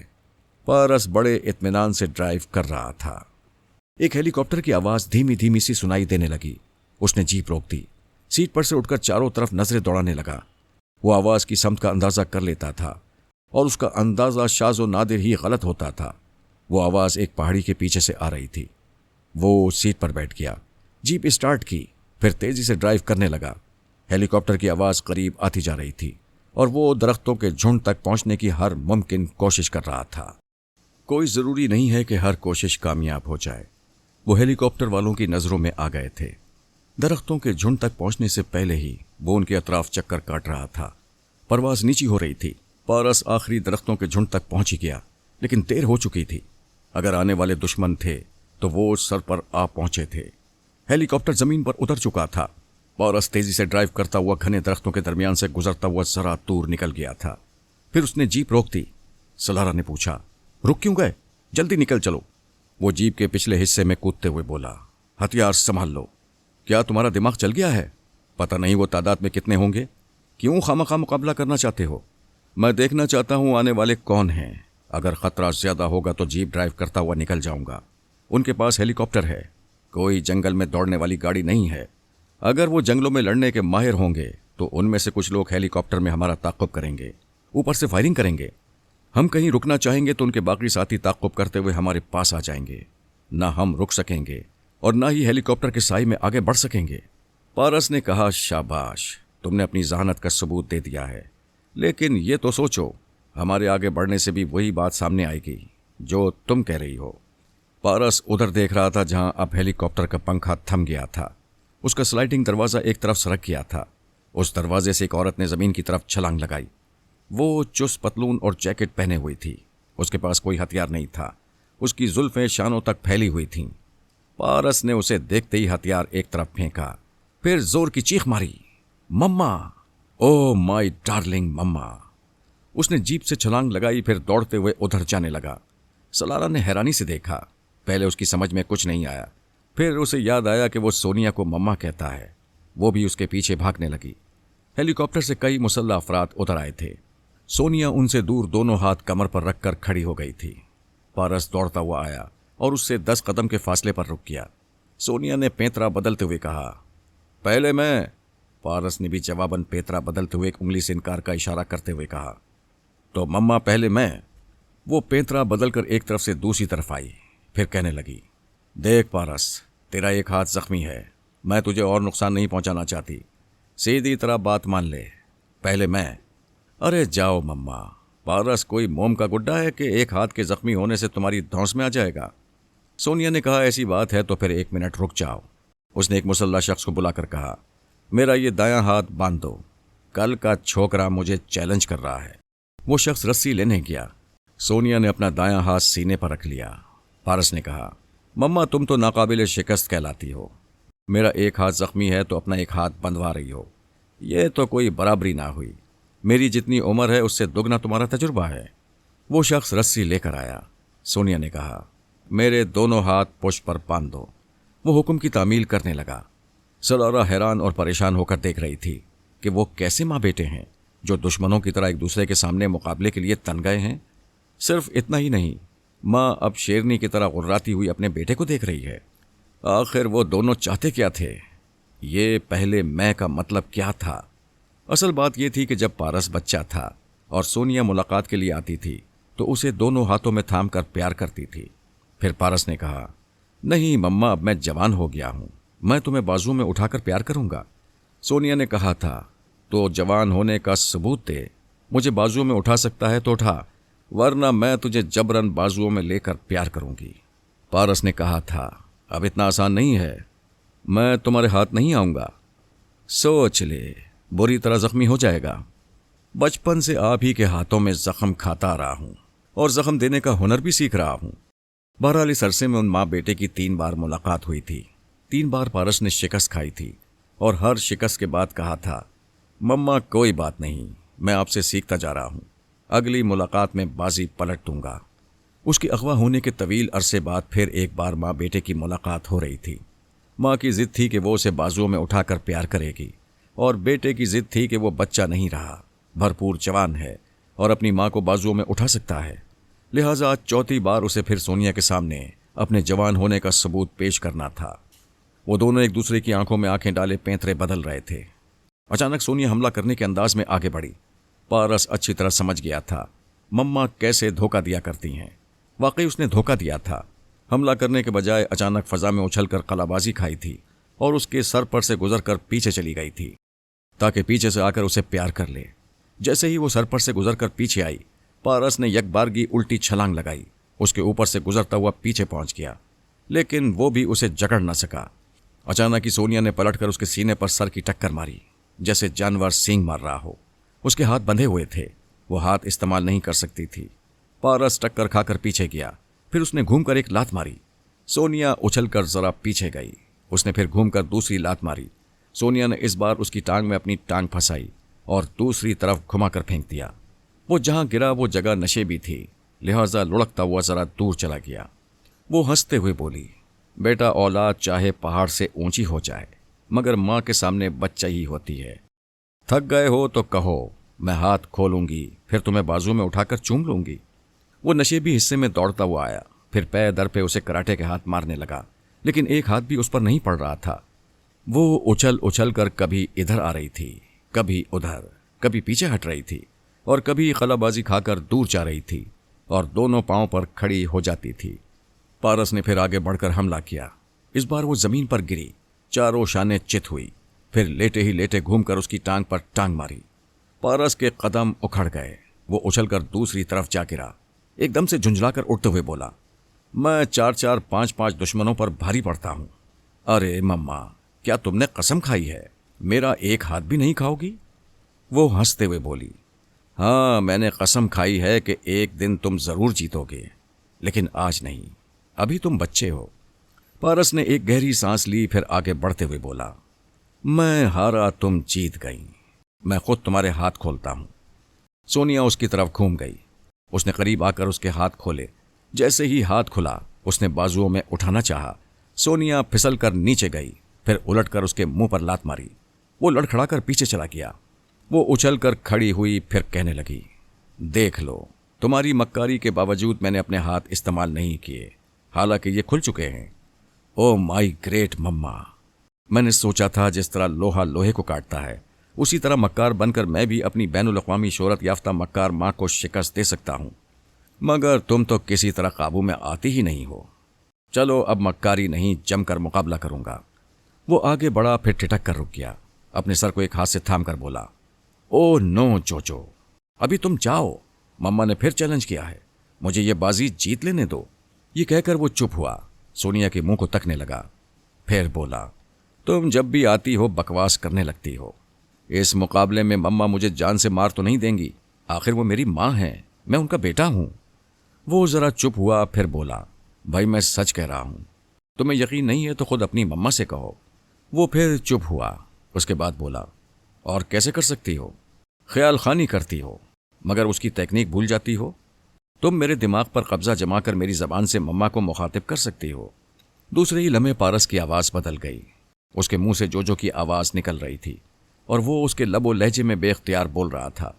पारस बड़े इत्मीनान से ड्राइव कर रहा था। एक हेलीकॉप्टर की आवाज धीमी धीमी सी सुनाई देने लगी। उसने जीप रोक दी, सीट पर से उठकर चारों तरफ नजरें दौड़ाने लगा। वो आवाज की समत का अंदाजा कर लेता था और उसका अंदाजा शाज़ो नादिर ही गलत होता था। वो आवाज एक पहाड़ी के पीछे से आ रही थी। वो सीट पर बैठ गया, जीप स्टार्ट की, फिर तेजी से ड्राइव करने लगा। हेलीकॉप्टर की आवाज करीब आती जा रही थी और वो दरख्तों के झुंड तक पहुंचने की हर मुमकिन कोशिश कर रहा था। कोई जरूरी नहीं है कि हर कोशिश कामयाब हो जाए। वो हेलीकॉप्टर वालों की नजरों में आ गए थे। दरख्तों के झुंड तक पहुंचने से पहले ही वो उनके अतराफ चक्कर काट रहा था। परवाज नीची हो रही थी। पारस आखिरी दरख्तों के झुंड तक पहुंच ही गया, लेकिन देर हो चुकी थी। अगर आने वाले दुश्मन थे तो वो सर पर आ पहुंचे थे। हेलीकॉप्टर जमीन पर उतर चुका था। पारस तेजी से ड्राइव करता हुआ घने दरख्तों के दरमियान से गुजरता हुआ जरा दूर निकल गया था। फिर उसने जीप रोक दी। सलारा ने पूछा, रुक क्यों गए? जल्दी निकल चलो। वो जीप के पिछले हिस्से में कूदते हुए बोला, हथियार संभाल लो। क्या तुम्हारा दिमाग चल गया है? पता नहीं वो तादाद में कितने होंगे। क्यों खामखा मुकाबला करना चाहते हो? मैं देखना चाहता हूं आने वाले कौन हैं। अगर खतरा ज्यादा होगा तो जीप ड्राइव करता हुआ निकल जाऊंगा। उनके पास हेलीकॉप्टर है, कोई जंगल में दौड़ने वाली गाड़ी नहीं है। अगर वो जंगलों में लड़ने के माहिर होंगे तो उनमें से कुछ लोग हेलीकॉप्टर में हमारा ताक़ुब करेंगे, ऊपर से फायरिंग करेंगे। हम कहीं रुकना चाहेंगे तो उनके बाकी साथी ताक़ुब करते हुए हमारे पास आ जाएंगे। ना हम रुक सकेंगे और ना ही हेलीकॉप्टर के साए में आगे बढ़ सकेंगे। पारस ने कहा, शाबाश, तुमने अपनी जहानत का सबूत दे दिया है। लेकिन ये तो सोचो, हमारे आगे बढ़ने से भी वही बात सामने आएगी जो तुम कह रही हो। पारस उधर देख रहा था जहां अब हेलीकॉप्टर का पंखा थम गया था। उसका स्लाइडिंग दरवाज़ा एक तरफ सरक गया था। उस दरवाजे से एक औरत ने ज़मीन की तरफ छलांग लगाई। वो चुस्त पतलून और जैकेट पहने हुई थी। उसके पास कोई हथियार नहीं था। उसकी जुल्फें शानों तक फैली हुई थीं। पारस ने उसे देखते ही हथियार एक तरफ फेंका, फिर जोर की चीख मारी, मम्मा! ओ माय डार्लिंग मम्मा! उसने जीप से छलांग लगाई, फिर दौड़ते हुए उधर जाने लगा। सलारा ने हैरानी से देखा। पहले उसकी समझ में कुछ नहीं आया, फिर उसे याद आया कि वो सोनिया को मम्मा कहता है। वो भी उसके पीछे भागने लगी। हेलीकॉप्टर से कई मुसल्लह अफराद उतर आए थे। सोनिया उनसे दूर दोनों हाथ कमर पर रखकर खड़ी हो गई थी। पारस दौड़ता हुआ आया और उससे 10 कदम के फासले पर रुक गया। सोनिया ने पैंतरा बदलते हुए कहा, पहले मैं। पारस ने भी जवाबन पैंतरा बदलते हुए एक उंगली से इनकार का इशारा करते हुए कहा, तो मम्मा पहले मैं। वो पैंतरा बदलकर एक तरफ से दूसरी तरफ आई, फिर कहने लगी, देख पारस, तेरा एक हाथ जख्मी है। मैं तुझे और नुकसान नहीं पहुंचाना चाहती। सीधी तरह बात मान ले, पहले मैं। अरे जाओ मम्मा। पारस कोई मोम का गुड्डा है कि एक हाथ के जख्मी होने से तुम्हारी धौंस में आ जाएगा। सोनिया ने कहा, ऐसी बात है तो फिर 1 मिनट रुक जाओ। उसने एक मुसल्ला शख्स को बुलाकर कहा, मेरा ये दायां हाथ बांध दो। कल का छोकरा मुझे चैलेंज कर रहा है। वो शख्स रस्सी लेने गया। सोनिया ने अपना दायां हाथ सीने पर रख लिया। पारस ने कहा, मम्मा तुम तो नाकाबिले शिकस्त कहलाती हो। मेरा एक हाथ जख्मी है तो अपना एक हाथ बंधवा रही हो। ये तो कोई बराबरी ना हुई। मेरी जितनी उम्र है उससे दुगना तुम्हारा तजुर्बा है। वो शख्स रस्सी लेकर आया। सोनिया ने कहा, मेरे दोनों हाथ पुष्प पर बांध दो। वो हुक्म की तामील करने लगा। सलारा हैरान और परेशान होकर देख रही थी कि वो कैसे माँ बेटे हैं जो दुश्मनों की तरह एक दूसरे के सामने मुकाबले के लिए तन गए हैं। सिर्फ इतना ही नहीं, माँ अब शेरनी की तरह गुर्राती हुई अपने बेटे को देख रही है। आखिर वो दोनों चाहते क्या थे? ये पहले मैं का मतलब क्या था? असल बात यह थी कि जब पारस बच्चा था और सोनिया मुलाकात के लिए आती थी तो उसे दोनों हाथों में थाम कर प्यार करती थी। फिर पारस ने कहा, नहीं मम्मा, अब मैं जवान हो गया हूं, मैं तुम्हें बाजू में उठाकर प्यार करूंगा। सोनिया ने कहा था, तो जवान होने का सबूत दे। मुझे बाजुओं में उठा सकता है तो उठा, वरना मैं तुझे जबरन बाजुओं में लेकर प्यार करूंगी। पारस ने कहा था, अब इतना आसान नहीं है, मैं तुम्हारे हाथ नहीं आऊंगा। सोच ले, बुरी तरह जख्मी हो जाएगा। बचपन से आप ही के हाथों में जख्म खाता आ रहा हूं और जख्म देने का हुनर भी सीख रहा हूं। बहरहाल इस अरसे में उन माँ बेटे की 3 बार मुलाकात हुई थी। 3 बार पारस ने शिकस्त खाई थी और हर शिकस्त के बाद कहा था, मम्मा कोई बात नहीं, मैं आपसे सीखता जा रहा हूं, अगली मुलाकात में बाजी पलट दूंगा। उसके अगवा होने के तवील अरसे बाद फिर एक बार माँ बेटे की मुलाकात हो रही थी। माँ की जिद थी कि वो उसे बाजुओं में उठाकर प्यार करेगी और बेटे की जिद थी कि वो बच्चा नहीं रहा, भरपूर जवान है और अपनी माँ को बाजुओं में उठा सकता है। लिहाजा आज चौथी बार उसे फिर सोनिया के सामने अपने जवान होने का सबूत पेश करना था। वो दोनों एक दूसरे की आंखों में आंखें डाले पैंतरे बदल रहे थे। अचानक सोनिया हमला करने के अंदाज में आगे बढ़ी। पारस अच्छी तरह समझ गया था मम्मा कैसे धोखा दिया करती हैं। वाकई उसने धोखा दिया था। हमला करने के बजाय अचानक फजा में उछलकर कलाबाजी खाई थी और उसके सर पर से गुजरकर पीछे चली गई थी ताकि पीछे से आकर उसे प्यार कर ले। जैसे ही वो सर पर से गुजरकर पीछे आई, पारस ने यकबारगी उल्टी छलांग लगाई। उसके ऊपर से गुजरता हुआ पीछे पहुंच गया, लेकिन वो भी उसे जकड़ न सका। अचानक ही सोनिया ने पलटकर उसके सीने पर सर की टक्कर मारी, जैसे जानवर सींग मार रहा हो। उसके हाथ बंधे हुए थे, वो हाथ इस्तेमाल नहीं कर सकती थी। पारस टक्कर खाकर पीछे गया, फिर उसने घूमकर एक लात मारी। सोनिया उछलकर जरा पीछे गई। उसने फिर घूमकर दूसरी लात मारी। सोनिया ने इस बार उसकी टांग में अपनी टांग फंसाई और दूसरी तरफ घुमाकर फेंक दिया। वो जहां गिरा वो जगह नशेबी थी, लिहाजा लुढ़कता हुआ जरा दूर चला गया। वो हंसते हुए बोली, बेटा, औलाद चाहे पहाड़ से ऊंची हो जाए मगर माँ के सामने बच्चा ही होती है। थक गए हो तो कहो, मैं हाथ खोलूंगी, फिर तुम्हें बाजू में उठाकर चूम लूंगी। वो नशेबी हिस्से में दौड़ता हुआ आया, फिर पैर दर पे उसे कराटे के हाथ मारने लगा, लेकिन एक हाथ भी उस पर नहीं पड़ रहा था। वो उछल उछल कर कभी इधर आ रही थी, कभी उधर, कभी पीछे हट रही थी और कभी कलाबाजी खाकर दूर जा रही थी और दोनों पांव पर खड़ी हो जाती थी। पारस ने फिर आगे बढ़कर हमला किया। इस बार वो जमीन पर गिरी, चारों शाने चित हुई, फिर लेटे ही लेटे घूमकर उसकी टांग पर टांग मारी। पारस के कदम उखड़ गए। वो उछलकर दूसरी तरफ जा गिरा। एकदम से झुंझलाकर उठते हुए बोला, मैं 4-4, 5-5 दुश्मनों पर भारी पड़ता हूं। अरे मम्मा, क्या तुमने कसम खाई है मेरा एक हाथ भी नहीं खाओगी? वो हंसते हुए बोली, हाँ, मैंने कसम खाई है कि एक दिन तुम जरूर जीतोगे, लेकिन आज नहीं, अभी तुम बच्चे हो। पारस ने एक गहरी सांस ली, फिर आगे बढ़ते हुए बोला, मैं हारा, तुम जीत गई, मैं खुद तुम्हारे हाथ खोलता हूं। सोनिया उसकी तरफ घूम गई। उसने करीब आकर उसके हाथ खोले। जैसे ही हाथ खुला, उसने बाजुओं में उठाना चाहा। सोनिया फिसल कर नीचे गई, फिर उलटकर उसके मुंह पर लात मारी। वो लड़खड़ाकर पीछे चला गया। वो उछलकर खड़ी हुई, फिर कहने लगी, देख लो, तुम्हारी मक्कारी के बावजूद मैंने अपने हाथ इस्तेमाल नहीं किए, हालांकि ये खुल चुके हैं। ओ माई ग्रेट मम्मा, मैंने सोचा था जिस तरह लोहा लोहे को काटता है, उसी तरह मक्कार बनकर मैं भी अपनी बैनुल अक़वामी शोहरत याफ्ता मक्कार माँ को शिकस्त दे सकता हूँ, मगर तुम तो किसी तरह काबू में आती ही नहीं हो। चलो अब मक्कारी नहीं, जमकर मुकाबला करूंगा। वो आगे बढ़ा, फिर ठिठक कर रुक गया। अपने सर को एक हाथ से थाम कर बोला, ओ नो जोजो, अभी तुम जाओ, मम्मा ने फिर चैलेंज किया है, मुझे ये बाजी जीत लेने दो। ये कहकर वो चुप हुआ, सोनिया के मुंह को तकने लगा। फिर बोला, तुम जब भी आती हो बकवास करने लगती हो। इस मुकाबले में मम्मा मुझे जान से मार तो नहीं देंगी, आखिर वो मेरी माँ हैं, मैं उनका बेटा हूं। वो जरा चुप हुआ, फिर बोला, भाई मैं सच कह रहा हूं, तुम्हें यकीन नहीं है तो खुद अपनी मम्मा से कहो। वो फिर चुप हुआ। उसके बाद बोला, और कैसे कर सकती हो? ख्याल खानी करती हो, मगर उसकी टेक्निक भूल जाती हो। तुम मेरे दिमाग पर कब्जा जमाकर मेरी जबान से मम्मा को मुखातिब कर सकती हो। दूसरे ही लम्हे पारस की आवाज़ बदल गई। उसके मुंह से जोजो की आवाज़ निकल रही थी और वो उसके लबो लहजे में बेख्तियार बोल रहा था,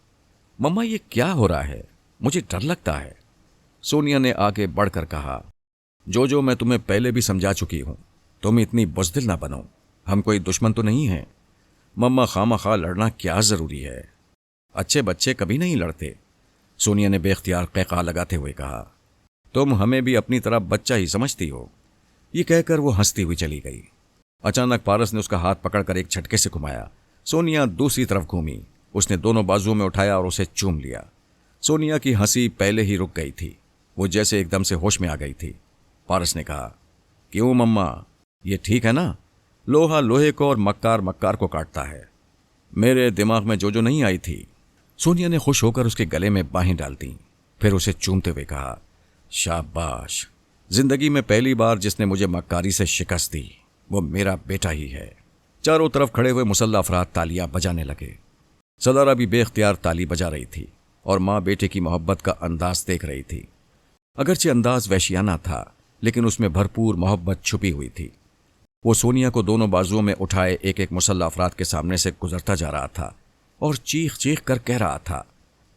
मम्मा ये क्या हो रहा है, मुझे डर लगता है। सोनिया ने आगे बढ़कर कहा, जोजो मैं तुम्हें पहले भी समझा चुकी हूं, तुम इतनी बुज़दिल ना बनो, हम कोई दुश्मन तो नहीं हैं। मम्मा खामखा लड़ना क्या ज़रूरी है, अच्छे बच्चे कभी नहीं लड़ते। सोनिया ने बेख्तियार क़हक़हा लगाते हुए कहा, तुम हमें भी अपनी तरह बच्चा ही समझती हो। ये कहकर वो हंसती हुई चली गई। अचानक पारस ने उसका हाथ पकड़कर एक झटके से घुमाया। सोनिया दूसरी तरफ घूमी, उसने दोनों बाजुओं में उठाया और उसे चूम लिया। सोनिया की हंसी पहले ही रुक गई थी, वो जैसे एकदम से होश में आ गई थी। पारस ने कहा, क्यों मम्मा, ये ठीक है ना? लोहा लोहे को और मक्कार मक्कार को काटता है। मेरे दिमाग में जो नहीं आई थी। सोनिया ने खुश होकर उसके गले में बाहें डाल दी, फिर उसे चूमते हुए कहा, शाबाश, जिंदगी में पहली बार जिसने मुझे मक्कारी से शिकस्त दी वो मेरा बेटा ही है। चारों तरफ खड़े हुए मुसल्ला अफराद तालियां बजाने लगे। सलारा भी बेख्तियार ताली बजा रही थी और माँ बेटे की मोहब्बत का अंदाज देख रही थी। अगरचे अंदाज वहशियाना था, लेकिन उसमें भरपूर मोहब्बत छुपी हुई थी। वो सोनिया को दोनों बाजुओं में उठाए एक एक मुसल्ला अफराद के सामने से गुजरता जा रहा था और चीख चीख कर कह रहा था,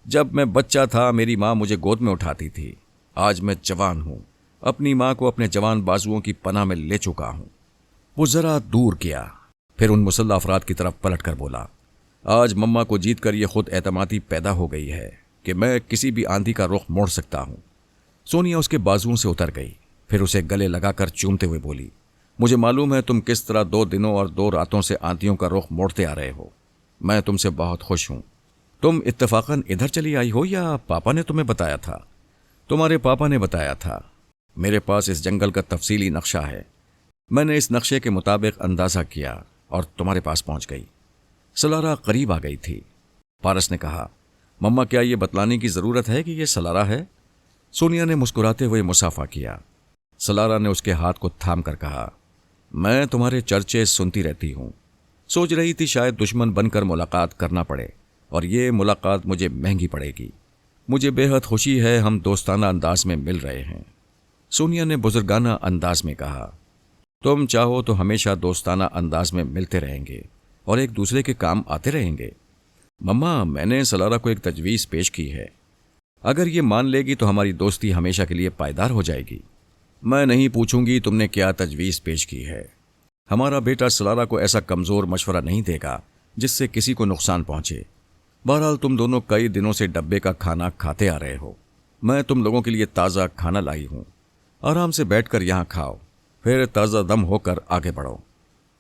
जब मैं बच्चा था मेरी माँ मुझे गोद में उठाती थी, आज मैं जवान हूँ, अपनी माँ को अपने जवान बाजुओं की पनाह में ले चुका हूँ। वो जरा दूर गया, फिर उन मुसल्ला अफराद की तरफ पलट कर बोला, आज मम्मा को जीत कर ये खुद एतमादी पैदा हो गई है कि मैं किसी भी आंधी का रुख मोड़ सकता हूँ। सोनिया उसके बाजुओं से उतर गई, फिर उसे गले लगाकर चूमते हुए बोली, मुझे मालूम है तुम किस तरह 2 दिनों और 2 रातों से आंधियों का रुख मोड़ते आ रहे हो। मैं तुमसे बहुत खुश हूं। तुम इत्तफाकन इधर चली आई हो या पापा ने तुम्हें बताया था? तुम्हारे पापा ने बताया था। मेरे पास इस जंगल का तफसीली नक्शा है, मैंने इस नक्शे के मुताबिक अंदाजा किया और तुम्हारे पास पहुंच गई। सलारा करीब आ गई थी। पारस ने कहा, मम्मा क्या ये बतलाने की जरूरत है कि ये सलारा है? सोनिया ने मुस्कुराते हुए मुसाफा किया। सलारा ने उसके हाथ को थाम कर कहा, मैं तुम्हारे चर्चे सुनती रहती हूं, सोच रही थी शायद दुश्मन बनकर मुलाकात करना पड़े और ये मुलाकात मुझे महंगी पड़ेगी। मुझे बेहद खुशी है हम दोस्ताना अंदाज में मिल रहे हैं। सोनिया ने बुजुर्गाना अंदाज में कहा, तुम चाहो तो हमेशा दोस्ताना अंदाज में मिलते रहेंगे और एक दूसरे के काम आते रहेंगे। मम्मा मैंने सलारा को एक तजवीज़ पेश की है, अगर ये मान लेगी तो हमारी दोस्ती हमेशा के लिए पायदार हो जाएगी। मैं नहीं पूछूंगी तुमने क्या तजवीज़ पेश की है। हमारा बेटा सलारा को ऐसा कमज़ोर मशवरा नहीं देगा जिससे किसी को नुकसान पहुंचे। बहरहाल तुम दोनों कई दिनों से डब्बे का खाना खाते आ रहे हो, मैं तुम लोगों के लिए ताज़ा खाना लाई हूँ, आराम से बैठकर यहाँ खाओ, फिर ताज़ा दम होकर आगे बढ़ो।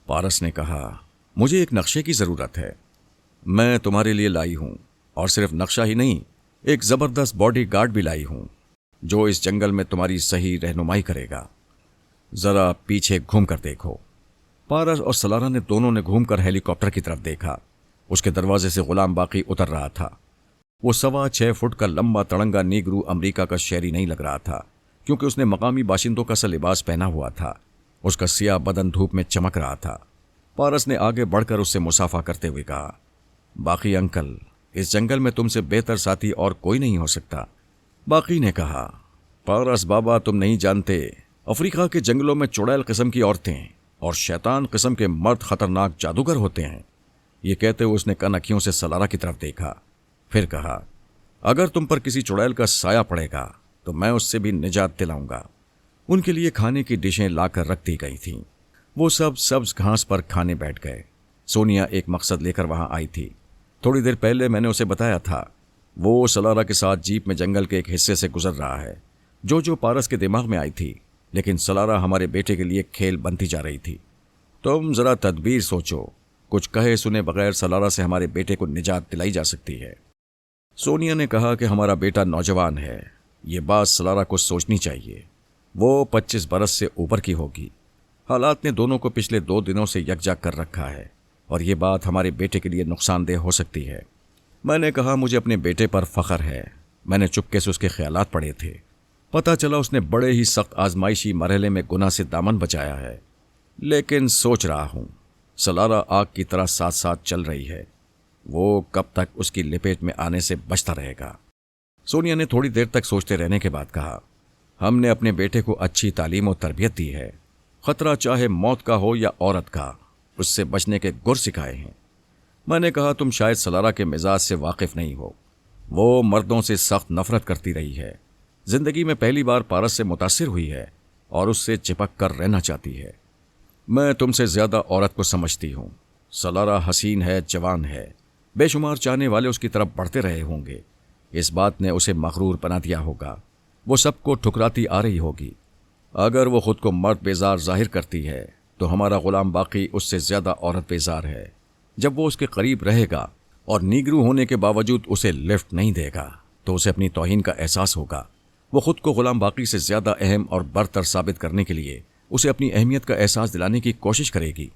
पारस ने कहा, मुझे एक नक्शे की ज़रूरत है। मैं तुम्हारे लिए लाई हूँ, और सिर्फ नक्शा ही नहीं, एक ज़बरदस्त बॉडी गार्ड भी लाई हूँ जो इस जंगल में तुम्हारी सही रहनुमाई करेगा। ज़रा पीछे घूम कर देखो। पारस और सलारा ने दोनों ने घूमकर हेलीकॉप्टर की तरफ देखा। उसके दरवाजे से गुलाम बाकी उतर रहा था। वो 6.25 फुट का लंबा तड़ंगा नीगरू अमेरिका का शहरी नहीं लग रहा था, क्योंकि उसने मकामी बाशिंदों का सा लिबास पहना हुआ था। उसका सियाह बदन धूप में चमक रहा था। पारस ने आगे बढ़कर उससे मुसाफा करते हुए कहा, बाकी अंकल, इस जंगल में तुमसे बेहतर साथी और कोई नहीं हो सकता। बाकी ने कहा, पारस बाबा, तुम नहीं जानते, अफ्रीका के जंगलों में चुड़ैल किस्म की औरतें और शैतान किस्म के मर्द खतरनाक जादूगर होते हैं। ये कहते हुए उसने कनखियों से सलारा की तरफ देखा। फिर कहा, अगर तुम पर किसी चुड़ैल का साया पड़ेगा तो मैं उससे भी निजात दिलाऊंगा। उनके लिए खाने की डिशें लाकर रख दी गई थीं। वो सब सब्ज घास पर खाने बैठ गए। सोनिया एक मकसद लेकर वहां आई थी। थोड़ी देर पहले मैंने उसे बताया था, वो सलारा के साथ जीप में जंगल के एक हिस्से से गुजर रहा है। जो पारस के दिमाग में आई थी, लेकिन सलारा हमारे बेटे के लिए खेल बनती जा रही थी। तुम जरा तदबीर सोचो, कुछ कहे सुने बगैर सलारा से हमारे बेटे को निजात दिलाई जा सकती है। सोनिया ने कहा कि हमारा बेटा नौजवान है, ये बात सलारा को सोचनी चाहिए। वो 25 बरस से ऊपर की होगी। हालात ने दोनों को पिछले 2 दिनों से यकजा कर रखा है और ये बात हमारे बेटे के लिए नुकसानदेह हो सकती है। मैंने कहा, मुझे अपने बेटे पर फख्र है। मैंने चुपके से उसके ख्यालात पढ़े थे। पता चला उसने बड़े ही सख्त आजमाइशी मरहले में गुनाह से दामन बचाया है। लेकिन सोच रहा हूं, सलारा आग की तरह साथ साथ चल रही है। वो कब तक उसकी लपेट में आने से बचता रहेगा। सोनिया ने थोड़ी देर तक सोचते रहने के बाद कहा, हमने अपने बेटे को अच्छी तालीम और तरबियत दी है। खतरा चाहे मौत का हो या औरत का, उससे बचने के गुर सिखाए हैं। मैंने कहा, तुम शायद सलारा के मिजाज से वाकिफ नहीं हो। वो मर्दों से सख्त नफरत करती रही है। जिंदगी में पहली बार पारस से मुतासिर हुई है और उससे चिपक कर रहना चाहती है। मैं तुमसे ज्यादा औरत को समझती हूं। सलारा हसीन है, जवान है, बेशुमार चाहने वाले उसकी तरफ बढ़ते रहे होंगे। इस बात ने उसे मगरूर बना दिया होगा। वो सबको ठुकराती आ रही होगी। अगर वो खुद को मर्द बेजार जाहिर करती है तो हमारा गुलाम बाकी उससे ज्यादा औरत बेजार है। जब वो उसके करीब रहेगा और नीगरू होने के बावजूद उसे लिफ्ट नहीं देगा तो उसे अपनी तौहीन का एहसास होगा। वो खुद को गुलाम बाकी से ज्यादा अहम और बरतर साबित करने के लिए उसे अपनी अहमियत का एहसास दिलाने की कोशिश करेगी।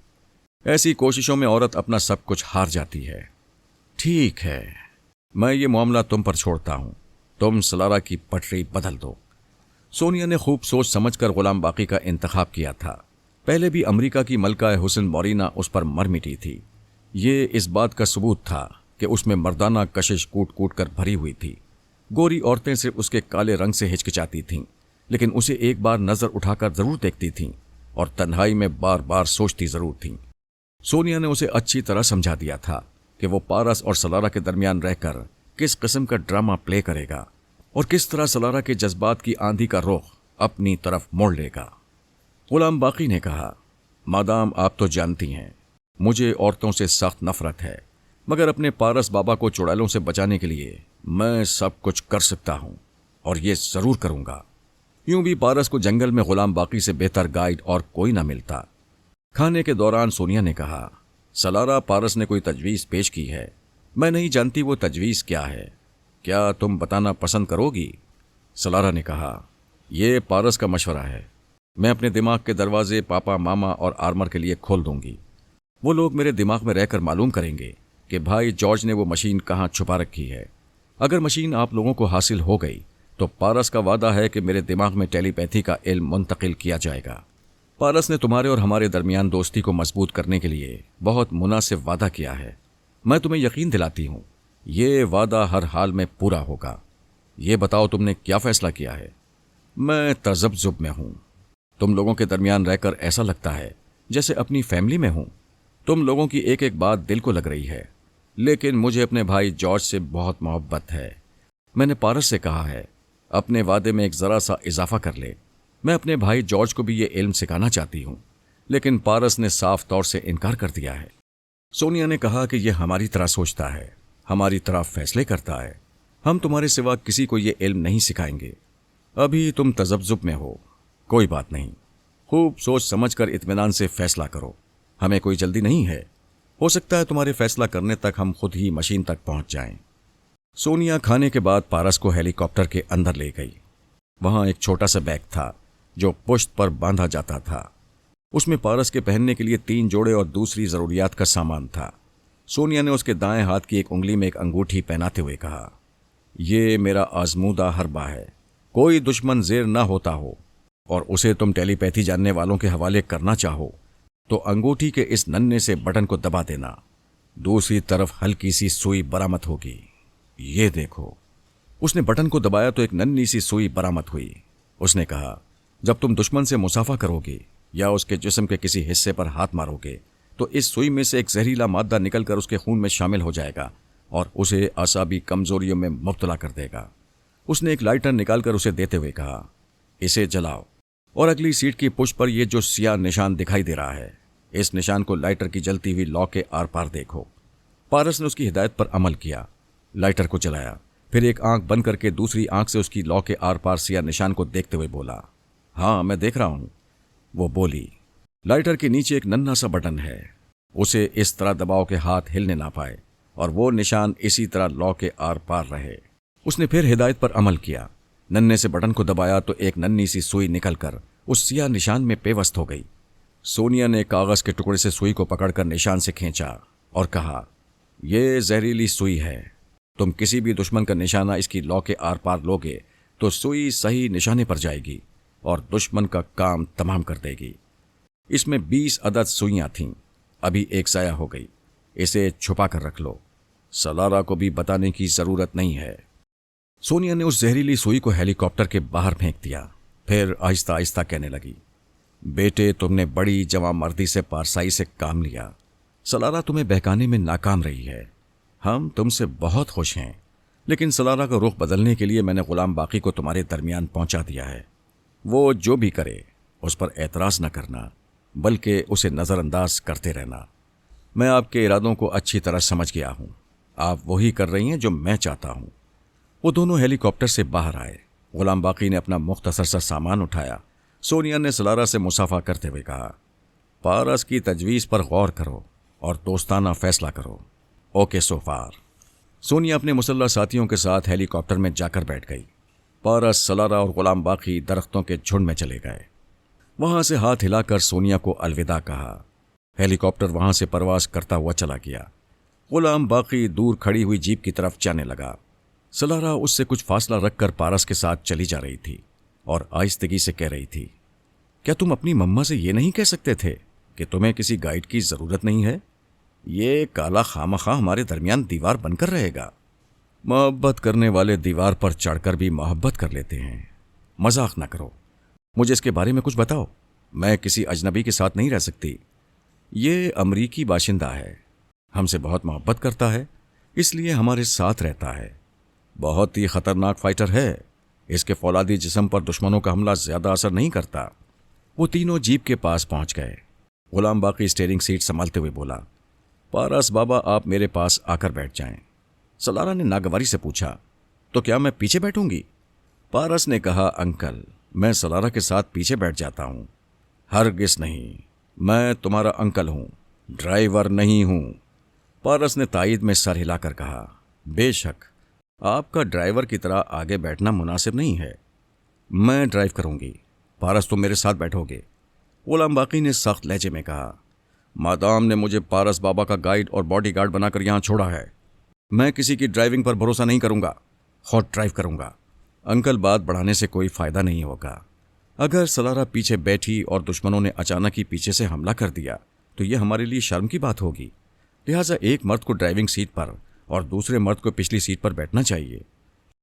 ऐसी कोशिशों में औरत अपना सब कुछ हार जाती है। ठीक है, मैं ये मामला तुम पर छोड़ता हूं। तुम सलारा की पटरी बदल दो। सोनिया ने खूब सोच समझकर गुलाम बाकी का इंतखाब किया था। पहले भी अमेरिका की मलका हुसैन मौरीना उस पर मर मिटी थी। ये इस बात का सबूत था कि उसमें मर्दाना कशिश कूट कूट कर भरी हुई थी। गोरी औरतें सिर्फ उसके काले रंग से हिचकिचाती थीं, लेकिन उसे एक बार नजर उठाकर जरूर देखती थीं और तन्हाई में बार बार सोचती जरूर थीं। सोनिया ने उसे अच्छी तरह समझा दिया था कि वो पारस और सलारा के दरमियान रहकर किस किस्म का ड्रामा प्ले करेगा और किस तरह सलारा के जज्बात की आंधी का रुख अपनी तरफ मोड़ लेगा। गुलाम बाकी ने कहा, मादाम आप तो जानती हैं, मुझे औरतों से सख्त नफरत है, मगर अपने पारस बाबा को चुड़ैलों से बचाने के लिए मैं सब कुछ कर सकता हूं और ये जरूर करूंगा। यूं भी पारस को जंगल में गुलाम बाकी से बेहतर गाइड और कोई ना मिलता। खाने के दौरान सोनिया ने कहा, सलारा, पारस ने कोई तजवीज़ पेश की है। मैं नहीं जानती वो तजवीज़ क्या है। क्या तुम बताना पसंद करोगी? सलारा ने कहा, यह पारस का मशवरा है। मैं अपने दिमाग के दरवाजे पापा, मामा और आर्मर के लिए खोल दूंगी। वो लोग मेरे दिमाग में रहकर मालूम करेंगे कि भाई जॉर्ज ने वो मशीन कहाँ छुपा रखी है। अगर मशीन आप लोगों को हासिल हो गई तो पारस का वादा है कि मेरे दिमाग में टेलीपैथी का इल्म मुंतकिल किया जाएगा। पारस ने तुम्हारे और हमारे दरमियान दोस्ती को मजबूत करने के लिए बहुत मुनासिब वादा किया है। मैं तुम्हें यकीन दिलाती हूँ, ये वादा हर हाल में पूरा होगा। ये बताओ, तुमने क्या फैसला किया है? मैं तजब्जुब में हूँ। तुम लोगों के दरमियान रहकर ऐसा लगता है जैसे अपनी फैमिली में हूँ। तुम लोगों की एक एक बात दिल को लग रही है, लेकिन मुझे अपने भाई जॉर्ज से बहुत मोहब्बत है। मैंने पारस से कहा है, अपने वादे में एक ज़रा सा इजाफा कर ले। मैं अपने भाई जॉर्ज को भी ये इल्म सिखाना चाहती हूँ, लेकिन पारस ने साफ तौर से इनकार कर दिया है। सोनिया ने कहा कि यह हमारी तरह सोचता है, हमारी तरह फैसले करता है। हम तुम्हारे सिवा किसी को ये इल्म नहीं सिखाएंगे। अभी तुम तजब्जुब में हो, कोई बात नहीं। खूब सोच समझ कर इत्मीनान से फैसला करो। हमें कोई जल्दी नहीं है। हो सकता है तुम्हारे फैसला करने तक हम खुद ही मशीन तक पहुंच जाएं। सोनिया खाने के बाद पारस को हेलीकॉप्टर के अंदर ले गई। वहां एक छोटा सा बैग था जो पुश्त पर बांधा जाता था। उसमें पारस के पहनने के लिए 3 जोड़े और दूसरी जरूरियात का सामान था। सोनिया ने उसके दाएं हाथ की एक उंगली में एक अंगूठी पहनाते हुए कहा, ये मेरा आजमूदा हरबा है। कोई दुश्मन जेर ना होता हो और उसे तुम टेलीपैथी जानने वालों के हवाले करना चाहो तो अंगूठी के इस नन्हे से बटन को दबा देना। दूसरी तरफ हल्की सी सुई बरामद होगी। ये देखो। उसने बटन को दबाया तो एक नन्ही सी सुई बरामद हुई। उसने कहा, जब तुम दुश्मन से मुसाफा करोगे या उसके जिस्म के किसी हिस्से पर हाथ मारोगे तो इस सुई में से एक जहरीला मादा निकलकर उसके खून में शामिल हो जाएगा और उसे आसाबी कमजोरियों में मुब्तला कर देगा। उसने एक लाइटर निकालकर उसे देते हुए कहा, इसे जलाओ और अगली सीट की पुश पर यह जो सियाह निशान दिखाई दे रहा है, इस निशान को लाइटर की जलती हुई लौ के आर पार देखो। पारस ने उसकी हिदायत पर अमल किया, लाइटर को जलाया, फिर एक आंख बंद करके दूसरी आंख से उसकी लौ के आर पार सियाह निशान को देखते हुए बोला, हाँ मैं देख रहा हूं। वो बोली, लाइटर के नीचे एक नन्हा सा बटन है, उसे इस तरह दबाओ के हाथ हिलने ना पाए और वो निशान इसी तरह लौ के आर पार रहे। उसने फिर हिदायत पर अमल किया, नन्हे से बटन को दबाया तो एक नन्ही सी सुई निकलकर उस सियाह निशान में पेवस्त हो गई। सोनिया ने कागज के टुकड़े से सुई को पकड़कर निशान से खींचा और कहा, यह जहरीली सुई है, तुम किसी भी दुश्मन का निशाना इसकी लौ के आर पार लोगे तो सुई सही निशाने पर जाएगी और दुश्मन का काम तमाम कर देगी। इसमें 20 अदद सुइयां थीं, अभी एक ज़ाया हो गई, इसे छुपा कर रख लो, सलारा को भी बताने की जरूरत नहीं है। सोनिया ने उस जहरीली सुई को हेलीकॉप्टर के बाहर फेंक दिया, फिर आहिस्ता आहिस्ता कहने लगी, बेटे तुमने बड़ी जवामर्दी से पारसाई से काम लिया, सलारा तुम्हें बहकाने में नाकाम रही है, हम तुमसे बहुत खुश हैं, लेकिन सलारा का रुख बदलने के लिए मैंने गुलाम बाकी को तुम्हारे दरमियान पहुंचा दिया है। वो जो भी करे उस पर एतराज़ न करना, बल्कि उसे नज़रअंदाज करते रहना। मैं आपके इरादों को अच्छी तरह समझ गया हूं, आप वही कर रही हैं जो मैं चाहता हूं। वो दोनों हेलीकॉप्टर से बाहर आए। गुलाम बाकी ने अपना मुख्तसर सा सामान उठाया। सोनिया ने सलारा से मुसाफा करते हुए कहा, पारस की तजवीज़ पर गौर करो और दोस्ताना फैसला करो। ओके सो फार। सोनिया अपने मुसल्लह साथियों के साथ हेलीकॉप्टर में जाकर बैठ गई। पारस, सलारा और गुलाम बाकी दरख्तों के झुंड में चले गए। वहां से हाथ हिलाकर सोनिया को अलविदा कहा। हेलीकॉप्टर वहां से परवास करता हुआ चला गया। गुलाम बाकी दूर खड़ी हुई जीप की तरफ जाने लगा। सलारा उससे कुछ फासला रखकर पारस के साथ चली जा रही थी और आहिस्तगी से कह रही थी, क्या तुम अपनी मम्मा से ये नहीं कह सकते थे कि तुम्हें किसी गाइड की जरूरत नहीं है? ये काला खामखा हमारे दरमियान दीवार बनकर रहेगा। मोहब्बत करने वाले दीवार पर चढ़कर भी मोहब्बत कर लेते हैं। मजाक ना करो, मुझे इसके बारे में कुछ बताओ। मैं किसी अजनबी के साथ नहीं रह सकती। ये अमरीकी बाशिंदा है, हमसे बहुत मोहब्बत करता है, इसलिए हमारे साथ रहता है। बहुत ही खतरनाक फाइटर है, इसके फौलादी जिस्म पर दुश्मनों का हमला ज्यादा असर नहीं करता। वो तीनों जीप के पास पहुंच गए। गुलाम बाकी स्टीयरिंग सीट संभालते हुए बोला, पारस बाबा आप मेरे पास आकर बैठ जाएं। सलारा ने नागवारी से पूछा, तो क्या मैं पीछे बैठूंगी? पारस ने कहा, अंकल मैं सलारा के साथ पीछे बैठ जाता हूं। हरगिज नहीं, मैं तुम्हारा अंकल हूं, ड्राइवर नहीं हूं। पारस ने तायद में सर हिलाकर कहा, बेशक आपका ड्राइवर की तरह आगे बैठना मुनासिब नहीं है। मैं ड्राइव करूंगी, पारस तुम मेरे साथ बैठोगे। गुलाम बाकी ने सख्त लहजे में कहा, मादाम ने मुझे पारस बाबा का गाइड और बॉडीगार्ड बनाकर यहां छोड़ा है, मैं किसी की ड्राइविंग पर भरोसा नहीं करूंगा, खुद ड्राइव करूंगा। अंकल बात बढ़ाने से कोई फायदा नहीं होगा। अगर सलारा पीछे बैठी और दुश्मनों ने अचानक ही पीछे से हमला कर दिया तो यह हमारे लिए शर्म की बात होगी। लिहाजा एक मर्द को ड्राइविंग सीट पर और दूसरे मर्द को पिछली सीट पर बैठना चाहिए।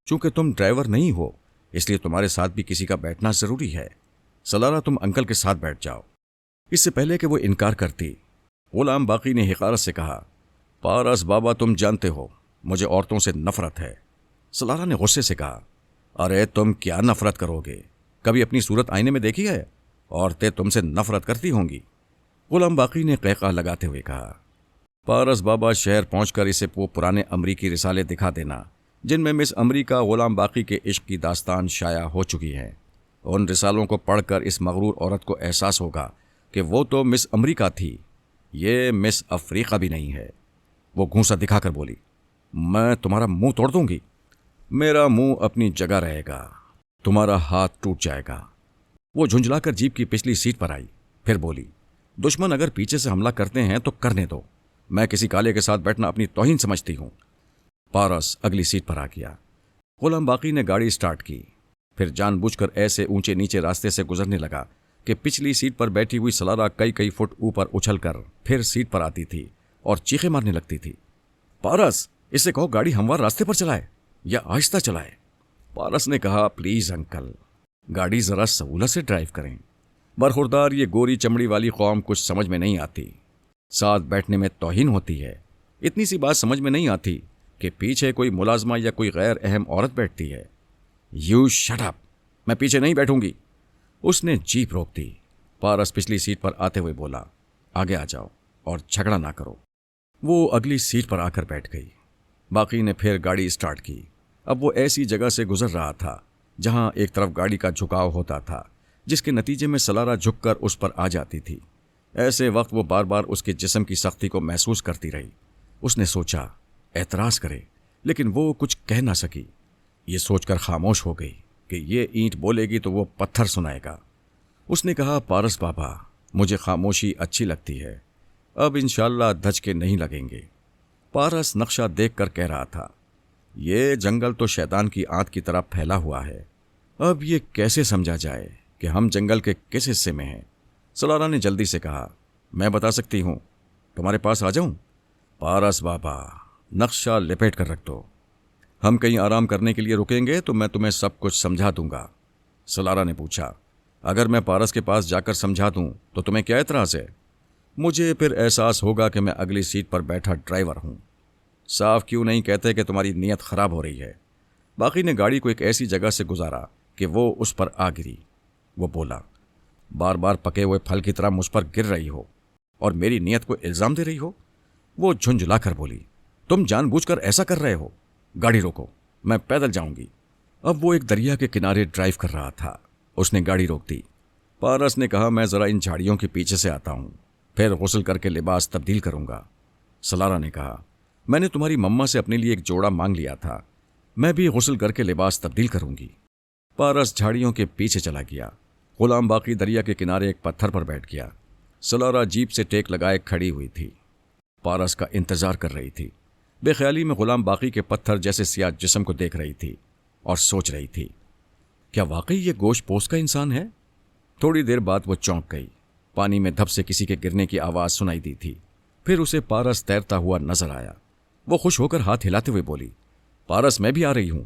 चूंकि तुम ड्राइवर नहीं हो इसलिए तुम्हारे साथ भी किसी का बैठना जरूरी है। सलारा तुम अंकल के साथ बैठ जाओ। इससे पहले कि वो इनकार करती, गुलाम बाकी ने हिकारत से कहा, पारस बाबा तुम जानते हो मुझे औरतों से नफरत है। सलारा ने गुस्से से कहा, अरे तुम क्या नफरत करोगे, कभी अपनी सूरत आईने में देखी है? औरतें तुमसे नफरत करती होंगी। गुलाम बाकी ने कहका लगाते हुए कहा, पारस बाबा शहर पहुंचकर इसे वो पुराने अमरीकी रिसाले दिखा देना जिनमें मिस अमरीका गुलाम बाकी के इश्क की दास्तान शाया हो चुकी है। उन रिसालों को पढ़कर इस मगरूर औरत को एहसास होगा कि वो तो मिस अमरीका थी, ये मिस अफ्रीका भी नहीं है। वो घूंसा दिखाकर बोली, मैं तुम्हारा मुंह तोड़ दूंगी। मेरा मुंह अपनी जगह रहेगा, तुम्हारा हाथ टूट जाएगा। वो झुंझलाकर जीप की पिछली सीट पर आई, फिर बोली, दुश्मन अगर पीछे से हमला करते हैं तो करने दो, मैं किसी काले के साथ बैठना अपनी तौहीन समझती हूं। पारस अगली सीट पर आ गया। गुलाम बाकी ने गाड़ी स्टार्ट की, फिर जानबूझकर ऐसे ऊंचे नीचे रास्ते से गुजरने लगा कि पिछली सीट पर बैठी हुई सलारा कई फुट ऊपर उछलकर फिर सीट पर आती थी और चीखें मारने लगती थी। पारस इससे कहो गाड़ी हमवार रास्ते पर चलाए या आहिस्ता चलाए। पारस ने कहा, प्लीज अंकल, गाड़ी जरा सहूलत से ड्राइव करें। बरखुरदार ये गोरी चमड़ी वाली कौम कुछ समझ में नहीं आती, साथ बैठने में तौहीन होती है। इतनी सी बात समझ में नहीं आती कि पीछे कोई मुलाजमा या कोई गैर अहम औरत बैठती है। यू शट अप, मैं पीछे नहीं बैठूंगी। उसने जीप रोक दी। पारस पिछली सीट पर आते हुए बोला, आगे आ जाओ और झगड़ा ना करो। वो अगली सीट पर आकर बैठ गई। बाकी ने फिर गाड़ी स्टार्ट की। अब वो ऐसी जगह से गुजर रहा था जहां एक तरफ गाड़ी का झुकाव होता था, जिसके नतीजे में सलारा झुककर उस पर आ जाती थी। ऐसे वक्त वो बार बार उसके जिस्म की सख्ती को महसूस करती रही। उसने सोचा एतराज़ करे, लेकिन वो कुछ कह ना सकी। ये सोचकर खामोश हो गई कि ये ईंट बोलेगी तो वो पत्थर सुनाएगा। उसने कहा, पारस बाबा, मुझे खामोशी अच्छी लगती है, अब इंशाल्लाह धचके नहीं लगेंगे। पारस नक्शा देखकर कह रहा था, ये जंगल तो शैतान की आंत की तरह फैला हुआ है। अब ये कैसे समझा जाए कि हम जंगल के किस हिस्से में हैं? सलारा ने जल्दी से कहा, मैं बता सकती हूँ, तुम्हारे पास आ जाऊं? पारस बाबा, नक्शा लपेट कर रख दो। हम कहीं आराम करने के लिए रुकेंगे तो मैं तुम्हें सब कुछ समझा दूंगा। सलारा ने पूछा, अगर मैं पारस के पास जाकर समझा दूं तो तुम्हें क्या एतराज़ है? मुझे फिर एहसास होगा कि मैं अगली सीट पर बैठा ड्राइवर हूं। साफ क्यों नहीं कहते कि तुम्हारी नीयत खराब हो रही है? बाकी ने गाड़ी को एक ऐसी जगह से गुजारा कि वो उस पर आ गिरी। वो बोला, बार बार पके हुए फल की तरह मुझ पर गिर रही हो और मेरी नीयत को इल्ज़ाम दे रही हो। वो झुंझुला कर बोली, तुम जानबूझकर ऐसा कर रहे हो। गाड़ी रोको, मैं पैदल जाऊंगी। अब वो एक दरिया के किनारे ड्राइव कर रहा था। उसने गाड़ी रोक दी। पारस ने कहा, मैं ज़रा इन झाड़ियों के पीछे से आता हूँ, फिर गुस्ल करके लिबास तब्दील करूंगा। सलारा ने कहा, मैंने तुम्हारी मम्मा से अपने लिए एक जोड़ा मांग लिया था, मैं भी गुस्ल करके लिबास तब्दील करूंगी। पारस झाड़ियों के पीछे चला गया। गुलाम बाकी दरिया के किनारे एक पत्थर पर बैठ गया। सलारा जीप से टेक लगाए खड़ी हुई थी, पारस का इंतजार कर रही थी। बेख्याली में गुलाम बाकी के पत्थर जैसे सियाह जिस्म को देख रही थी और सोच रही थी, क्या वाकई ये गोश्त पोस्ट का इंसान है? थोड़ी देर बाद वो चौंक गई। पानी में धप से किसी के गिरने की आवाज़ सुनाई दी थी। फिर उसे पारस तैरता हुआ नजर आया। वो खुश होकर हाथ हिलाते हुए बोली, पारस, मैं भी आ रही हूं।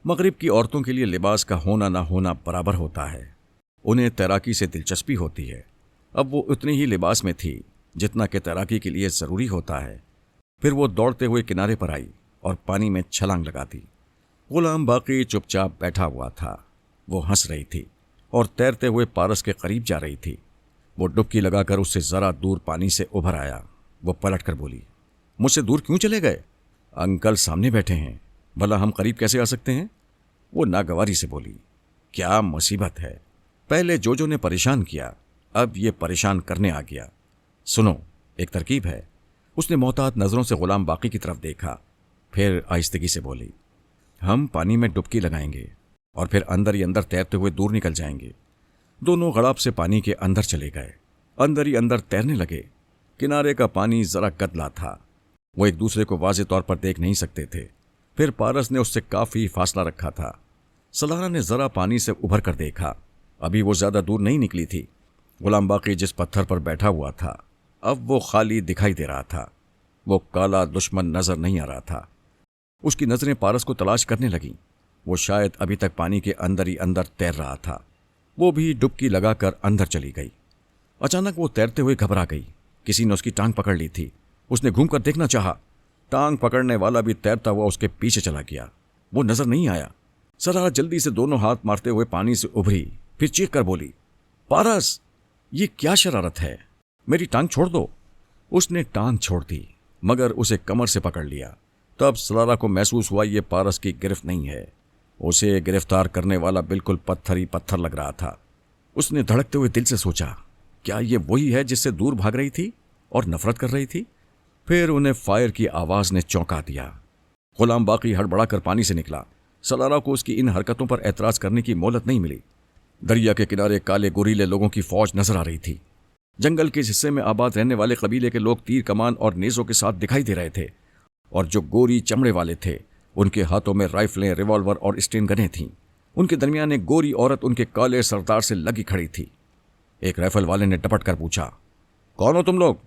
मगरिब की औरतों के लिए लिबास का होना ना होना बराबर होता है। उन्हें तैराकी से दिलचस्पी होती है। अब वो उतनी ही लिबास में थी जितना कि तैराकी के लिए ज़रूरी होता है। फिर वो दौड़ते हुए किनारे पर आई और पानी में छलांग लगा दी। गुलाम बाकी चुपचाप बैठा हुआ था। वो हंस रही थी और तैरते हुए पारस के करीब जा रही थी। वो डुबकी लगाकर उससे ज़रा दूर पानी से उभर आया। वो पलट कर बोली, मुझसे दूर क्यों चले गए? अंकल सामने बैठे हैं, भला हम करीब कैसे आ सकते हैं? वो नागवारी से बोली, क्या मुसीबत है, पहले जोजो ने परेशान किया, अब ये परेशान करने आ गया। सुनो, एक तरकीब है। उसने मोहतात नज़रों से गुलाम बाकी की तरफ देखा, फिर आहिस्तगी से बोली, हम पानी में डुबकी लगाएंगे और फिर अंदर ही अंदर तैरते हुए दूर निकल जाएंगे। दोनों गड़ाप से पानी के अंदर चले गए। अंदर ही अंदर तैरने लगे। किनारे का पानी जरा गदला था। वो एक दूसरे को वाज़े तौर पर देख नहीं सकते थे। फिर पारस ने उससे काफ़ी फासला रखा था। सलारा ने ज़रा पानी से उभर कर देखा। अभी वो ज़्यादा दूर नहीं निकली थी। गुलाम बाकी जिस पत्थर पर बैठा हुआ था, अब वो खाली दिखाई दे रहा था। वो काला दुश्मन नज़र नहीं आ रहा था। उसकी नज़रें पारस को तलाश करने लगीं। वो शायद अभी तक पानी के अंदर ही अंदर तैर रहा था। वो भी डुबकी लगाकर अंदर चली गई। अचानक वो तैरते हुए घबरा गई। किसी ने उसकी टांग पकड़ ली थी। उसने घूमकर देखना चाहा। टांग पकड़ने वाला भी तैरता हुआ उसके पीछे चला गया। वो नजर नहीं आया। सलारा जल्दी से दोनों हाथ मारते हुए पानी से उभरी, फिर चीख कर बोली, पारस, ये क्या शरारत है? मेरी टांग छोड़ दो। उसने टांग छोड़ दी, मगर उसे कमर से पकड़ लिया। तब सलारा को महसूस हुआ ये पारस की गिरफ्त नहीं है। उसे गिरफ्तार करने वाला बिल्कुल पत्थर ही पत्थर लग रहा था। उसने धड़कते हुए दिल से सोचा, क्या ये वही है जिससे दूर भाग रही थी और नफरत कर रही थी? फिर उन्हें फायर की आवाज़ ने चौंका दिया। गुलाम बाकी हड़बड़ा कर पानी से निकला। सलारा को उसकी इन हरकतों पर एतराज़ करने की मोहलत नहीं मिली। दरिया के किनारे काले गुरीले लोगों की फौज नजर आ रही थी। जंगल के इस हिस्से में आबाद रहने वाले कबीले के लोग तीर कमान और नेज़ों के साथ दिखाई दे रहे थे, और जो गोरी चमड़े वाले थे उनके हाथों में राइफलें, रिवॉल्वर और स्टेन गनें थीं। उनके दरमियान एक गोरी औरत उनके काले सरदार से लगी खड़ी थी। एक राइफल वाले ने डपट कर पूछा, कौन हो तुम लोग?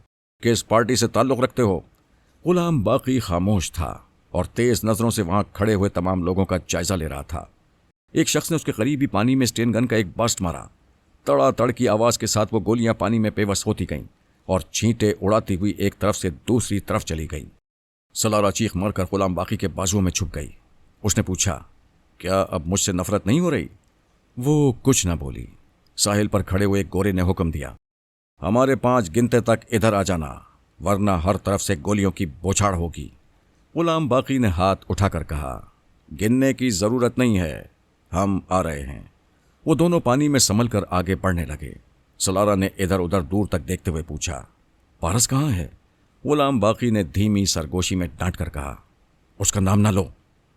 किस पार्टी से ताल्लुक़ रखते हो? गुलाम बाकी खामोश था और तेज नजरों से वहां खड़े हुए तमाम लोगों का जायजा ले रहा था। एक शख्स ने उसके करीब ही पानी में स्टेन गन का एक बर्स्ट मारा। तड़ातड़ की आवाज के साथ वो गोलियां पानी में बेबस होती गईं और छींटे उड़ाती हुई एक तरफ से दूसरी तरफ चली गईं। सलारा चीख मारकर गुलाम बाकी के बाजुओं में छुप गई। उसने पूछा, क्या अब मुझसे नफरत नहीं हो रही? वो कुछ न बोली। साहिल पर खड़े हुए एक गोरे ने हुक्म दिया, हमारे 5 गिनते तक इधर आ जाना, वरना हर तरफ से गोलियों की बौछार होगी। गुलाम बाकी ने हाथ उठाकर कहा, गिनने की जरूरत नहीं है, हम आ रहे हैं। वो दोनों पानी में संभल कर आगे बढ़ने लगे। सलारा ने इधर उधर दूर तक देखते हुए पूछा, पारस कहाँ है? गुलाम बाकी ने धीमी सरगोशी में डांट कर कहा, उसका नाम ना लो।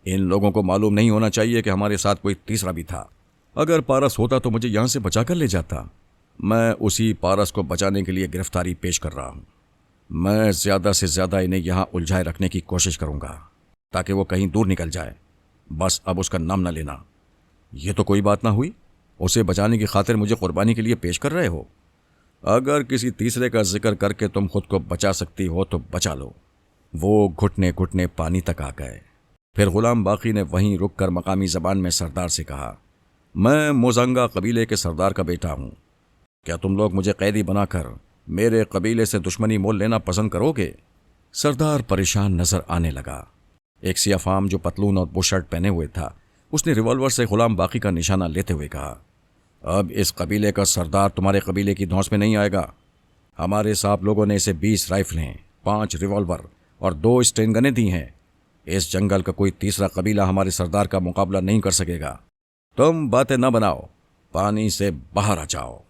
इन लोगों को मालूम नहीं होना चाहिए कि हमारे साथ कोई तीसरा भी था। अगर पारस होता तो मुझे यहां से बचा कर ले जाता। मैं उसी पारस को बचाने के लिए गिरफ्तारी पेश कर रहा हूं। मैं ज्यादा से ज्यादा इन्हें यहां उलझाए रखने की कोशिश करूंगा ताकि वो कहीं दूर निकल जाए। बस अब उसका नाम ना लेना। यह तो कोई बात ना हुई, उसे बचाने की खातिर मुझे कुर्बानी के लिए पेश कर रहे हो। अगर किसी तीसरे का जिक्र करके तुम खुद को बचा सकती हो तो बचा लो। वो घुटने घुटने पानी तक आ गए। फिर गुलाम बाकी ने वहीं रुककर मकामी जबान में सरदार से कहा, मैं मोजंगा कबीले के सरदार का बेटा हूं। क्या तुम लोग मुझे कैदी बनाकर मेरे कबीले से दुश्मनी मोल लेना पसंद करोगे? सरदार परेशान नजर आने लगा। एक सियाफाम जो पतलून और बुशर्ट पहने हुए था, उसने रिवॉल्वर से गुलाम बाकी का निशाना लेते हुए कहा, अब इस कबीले का सरदार तुम्हारे कबीले की धौंस में नहीं आएगा। हमारे साहब लोगों ने इसे 20 राइफलें, 5 रिवॉल्वर और 2 स्टेन गनें दी हैं। इस जंगल का कोई तीसरा कबीला हमारे सरदार का मुकाबला नहीं कर सकेगा। तुम बातें न बनाओ, पानी से बाहर आ जाओ।